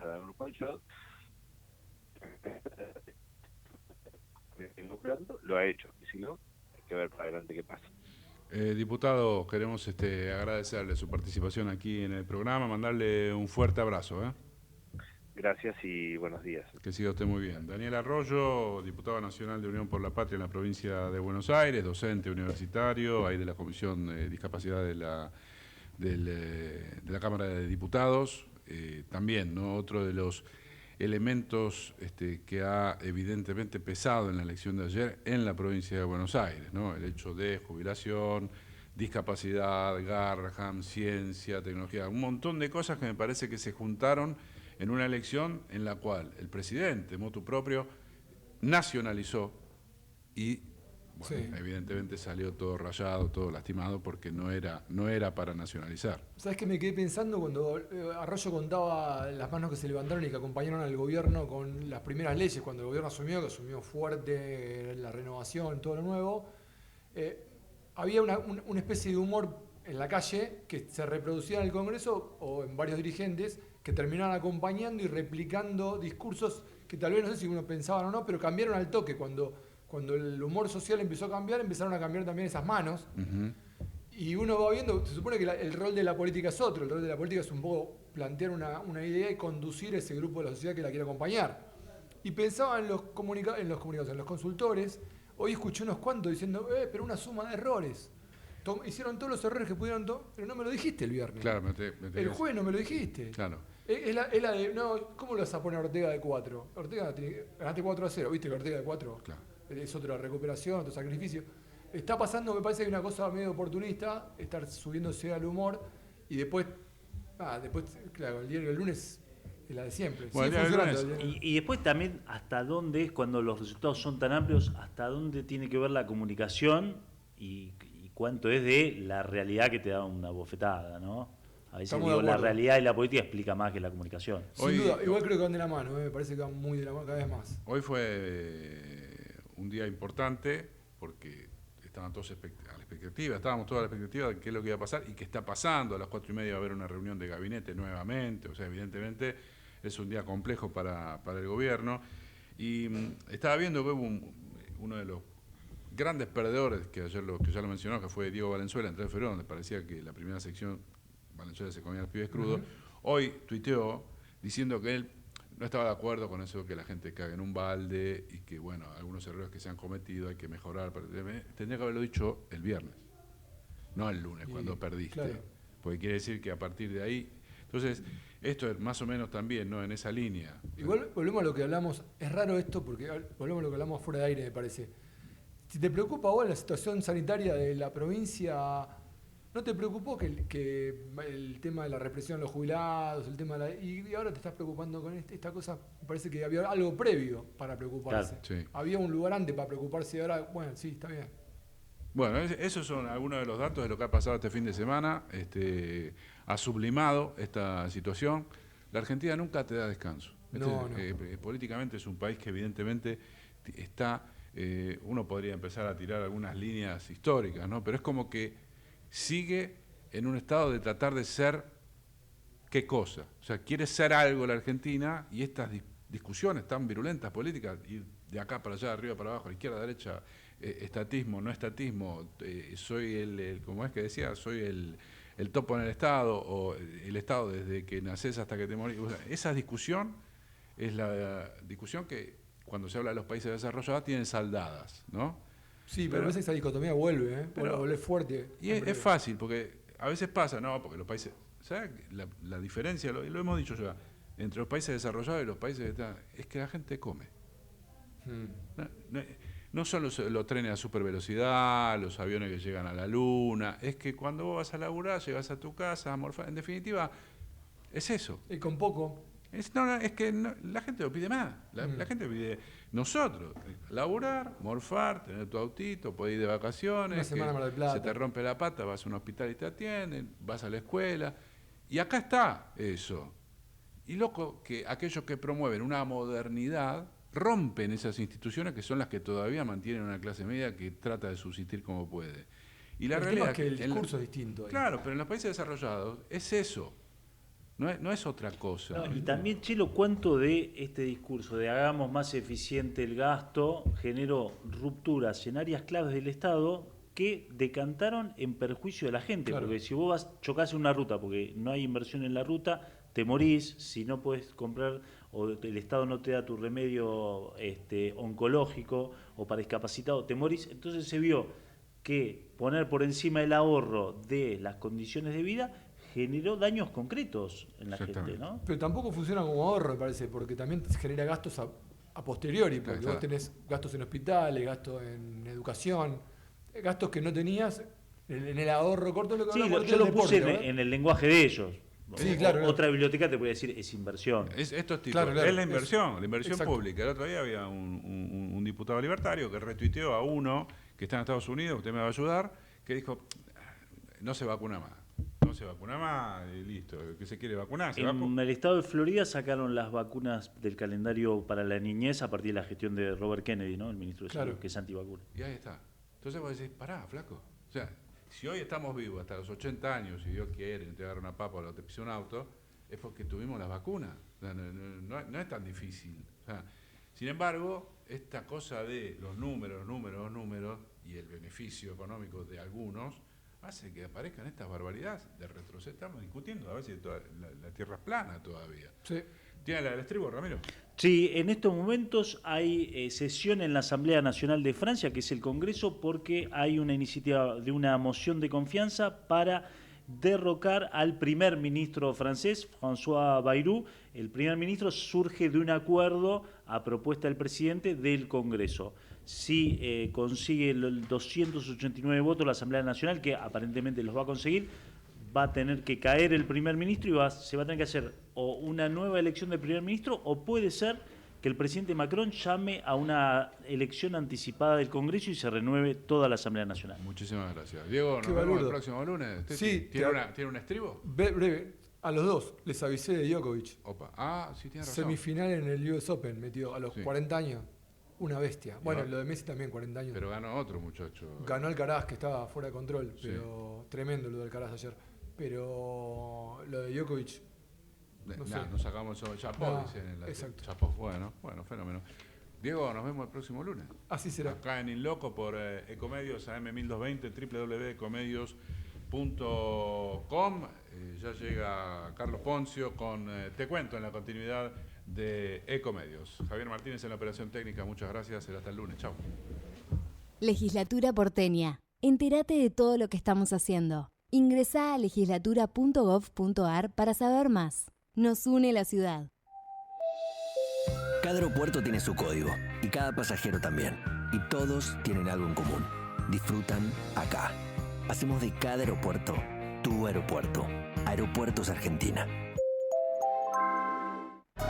a dar un pancho. Lo ha hecho Kicillof. Hay que ver para adelante qué pasa. Diputado, queremos agradecerle su participación aquí en el programa, mandarle un fuerte abrazo. Gracias y buenos días. Que siga usted muy bien. Daniel Arroyo, diputado nacional de Unión por la Patria en la provincia de Buenos Aires, docente universitario, ahí de la Comisión de Discapacidad de la Cámara de Diputados. También, ¿no?, otro de los elementos que ha evidentemente pesado en la elección de ayer en la provincia de Buenos Aires, ¿no? El hecho de jubilación, discapacidad, Garrahan, ciencia, tecnología, un montón de cosas que me parece que se juntaron en una elección en la cual el presidente, motu propio, nacionalizó y Bueno, evidentemente salió todo rayado, todo lastimado, porque no era para nacionalizar. ¿Sabes qué me quedé pensando cuando Arroyo contaba las manos que se levantaron y que acompañaron al gobierno con las primeras leyes, cuando el gobierno asumió, que asumió fuerte la renovación, todo lo nuevo? Había una especie de humor en la calle que se reproducía en el Congreso o en varios dirigentes que terminaron acompañando y replicando discursos que tal vez no sé si uno pensaba o no, pero cambiaron al toque. Cuando el humor social empezó a cambiar, empezaron a cambiar también esas manos. Y uno va viendo, se supone que el rol de la política es otro. El rol de la política es un poco plantear una idea y conducir ese grupo de la sociedad que la quiere acompañar. Y pensaba en los consultores. Hoy escuché unos cuantos diciendo, pero una suma de errores. Hicieron todos los errores que pudieron, pero no me lo dijiste el viernes. Claro, el jueves no me lo dijiste. Claro. Es la de, no, ¿cómo lo vas a poner a Ortega de 4? Ortega ganaste 4-0, ¿viste que Ortega de 4? Claro. Es otra recuperación, otro sacrificio. Está pasando, me parece que hay una cosa medio oportunista, estar subiéndose al humor y después claro, el diario del lunes es la de siempre. Bueno, y después también hasta dónde es cuando los resultados son tan amplios, hasta dónde tiene que ver la comunicación y cuánto es de la realidad que te da una bofetada, ¿no? A veces la realidad y la política explica más que la comunicación. Sin duda, igual creo que van de la mano, me parece que van muy de la mano cada vez más. Hoy fue un día importante porque estaban todos a la expectativa, estábamos todos a la expectativa de qué es lo que iba a pasar y qué está pasando. A las 4:30 va a haber una reunión de gabinete nuevamente, o sea, evidentemente es un día complejo para el gobierno. Y estaba viendo que hubo uno de los grandes perdedores, que ya lo mencionó, que fue Diego Valenzuela en 3 de febrero, donde parecía que la primera sección Valenzuela se comía los pibes crudos. Hoy tuiteó diciendo que él no estaba de acuerdo con eso que la gente cague en un balde y que, bueno, algunos errores que se han cometido hay que mejorar. Tendría que haberlo dicho el viernes, no el lunes, cuando perdiste. Claro. Porque quiere decir que a partir de ahí... Entonces, esto es más o menos también, ¿no?, en esa línea. Igual volvemos a lo que hablamos, es raro esto porque volvemos a lo que hablamos fuera de aire, me parece. Si te preocupa vos la situación sanitaria de la provincia... ¿No te preocupó que el tema de la represión de los jubilados, el tema de y ahora te estás preocupando con esta cosa? Me parece que había algo previo para preocuparse. Claro, sí. Había un lugar antes para preocuparse y ahora, bueno, sí, está bien. Bueno, esos son algunos de los datos de lo que ha pasado este fin de semana. Ha sublimado esta situación. La Argentina nunca te da descanso. Políticamente es un país que evidentemente está... uno podría empezar a tirar algunas líneas históricas, ¿no? Pero es como que sigue en un estado de tratar de ser qué cosa. O sea, quiere ser algo la Argentina y estas discusiones tan virulentas políticas, ir de acá para allá, de arriba para abajo, izquierda, derecha, estatismo, no estatismo, soy como es que decía, soy el topo en el Estado o el Estado desde que nacés hasta que te morís. O sea, esa discusión es la discusión que cuando se habla de los países desarrollados tienen saldadas, ¿no? Sí, pero a veces esa dicotomía vuelve, vuelve fuerte. Y es fácil, porque a veces pasa, no, porque los países, ¿sabes? La diferencia, lo hemos dicho ya, entre los países desarrollados y los países que están, es que la gente come. No son los trenes a supervelocidad, los aviones que llegan a la luna, es que cuando vos vas a laburar, llegas a tu casa, a morfar, en definitiva, es eso. Y con poco. Es que la gente lo pide más. La gente pide, nosotros, laburar, morfar, tener tu autito, poder ir de vacaciones, una semana Mar del Plata. Se te rompe la pata, vas a un hospital y te atienden, vas a la escuela. Y acá está eso. Y loco, que aquellos que promueven una modernidad rompen esas instituciones que son las que todavía mantienen una clase media que trata de subsistir como puede. Y la realidad es que el discurso es distinto. Claro, pero en los países desarrollados es eso. No es otra cosa. No, y también, Chelo, ¿cuánto de este discurso de hagamos más eficiente el gasto generó rupturas en áreas claves del Estado que decantaron en perjuicio de la gente? Claro. Porque si vos chocás en una ruta porque no hay inversión en la ruta, te morís. Si no podés comprar o el Estado no te da tu remedio oncológico o para discapacitado, te morís. Entonces se vio que poner por encima el ahorro de las condiciones de vida generó daños concretos en la gente, ¿no? Pero tampoco funciona como ahorro, me parece, porque también genera gastos a posteriori, porque vos tenés gastos en hospitales, gastos en educación, gastos que no tenías en el ahorro corto. Lo que yo lo puse en el lenguaje de ellos. Sí, claro. Otra biblioteca te puede decir es inversión. Esto es la inversión, la inversión pública. El otro día había un diputado libertario que retuiteó a uno que está en Estados Unidos, usted me va a ayudar, que dijo, no se vacuna más. No se vacuna más y listo. El que se quiere vacunar, se En el estado de Florida sacaron las vacunas del calendario para la niñez a partir de la gestión de Robert Kennedy, ¿no? El ministro de Salud, que es antivacuna. Y ahí está. Entonces vos decís, pará, flaco. O sea, si hoy estamos vivos hasta los 80 años, si Dios quiere, te agarra una papa o te pisa un auto, es porque tuvimos las vacunas. O sea, no es tan difícil. O sea, sin embargo, esta cosa de los números y el beneficio económico de algunos hace que aparezcan estas barbaridades de retroceso. Estamos discutiendo a ver si la Tierra es plana todavía. Sí. ¿Tiene la del estribo, Ramiro? Sí, en estos momentos hay sesión en la Asamblea Nacional de Francia, que es el Congreso, porque hay una iniciativa de una moción de confianza para derrocar al primer ministro francés, François Bayrou. El primer ministro surge de un acuerdo a propuesta del presidente del Congreso. Si consigue los 289 votos la Asamblea Nacional, que aparentemente los va a conseguir, va a tener que caer el primer ministro y se va a tener que hacer o una nueva elección del primer ministro, o puede ser que el presidente Macron llame a una elección anticipada del Congreso y se renueve toda la Asamblea Nacional. Muchísimas gracias. Diego, nos vemos el próximo lunes. Sí, ¿Tiene un estribo? Breve. A los dos les avisé de Djokovic. Opa. Ah, sí, tiene razón. Semifinal en el US Open, metió a los 40 años. Una bestia. Bueno, lo de Messi también, 40 años. Pero ganó otro muchacho. Ganó Alcaraz, que estaba fuera de control. Pero tremendo lo de Alcaraz ayer. Pero lo de Djokovic... No sacamos eso. Chapó, dicen en la... Exacto. Chapó, bueno, fenómeno. Diego, nos vemos el próximo lunes. Así será. Acá en Inloco por Ecomedios AM1220, www.ecomedios.com. Ya llega Carlos Poncio con Te Cuento en la continuidad de Ecomedios. Javier Martínez en la operación técnica, muchas gracias. Será hasta el lunes. Chao. Legislatura porteña. Entérate de todo lo que estamos haciendo. Ingresá a legislatura.gov.ar para saber más. Nos une la ciudad. Cada aeropuerto tiene su código y cada pasajero también. Y todos tienen algo en común. Disfrutan acá. Hacemos de cada aeropuerto tu aeropuerto. Aeropuertos Argentina.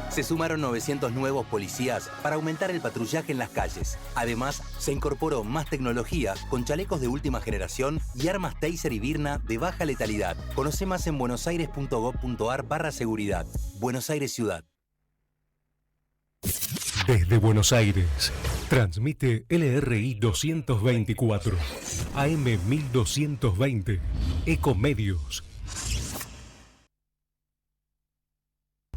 Se sumaron 900 nuevos policías para aumentar el patrullaje en las calles. Además, se incorporó más tecnología con chalecos de última generación y armas Taser y Birna de baja letalidad. Conoce más en buenosaires.gov.ar/seguridad. Buenos Aires Ciudad. Desde Buenos Aires, transmite LRI 224, AM 1220, Ecomedios.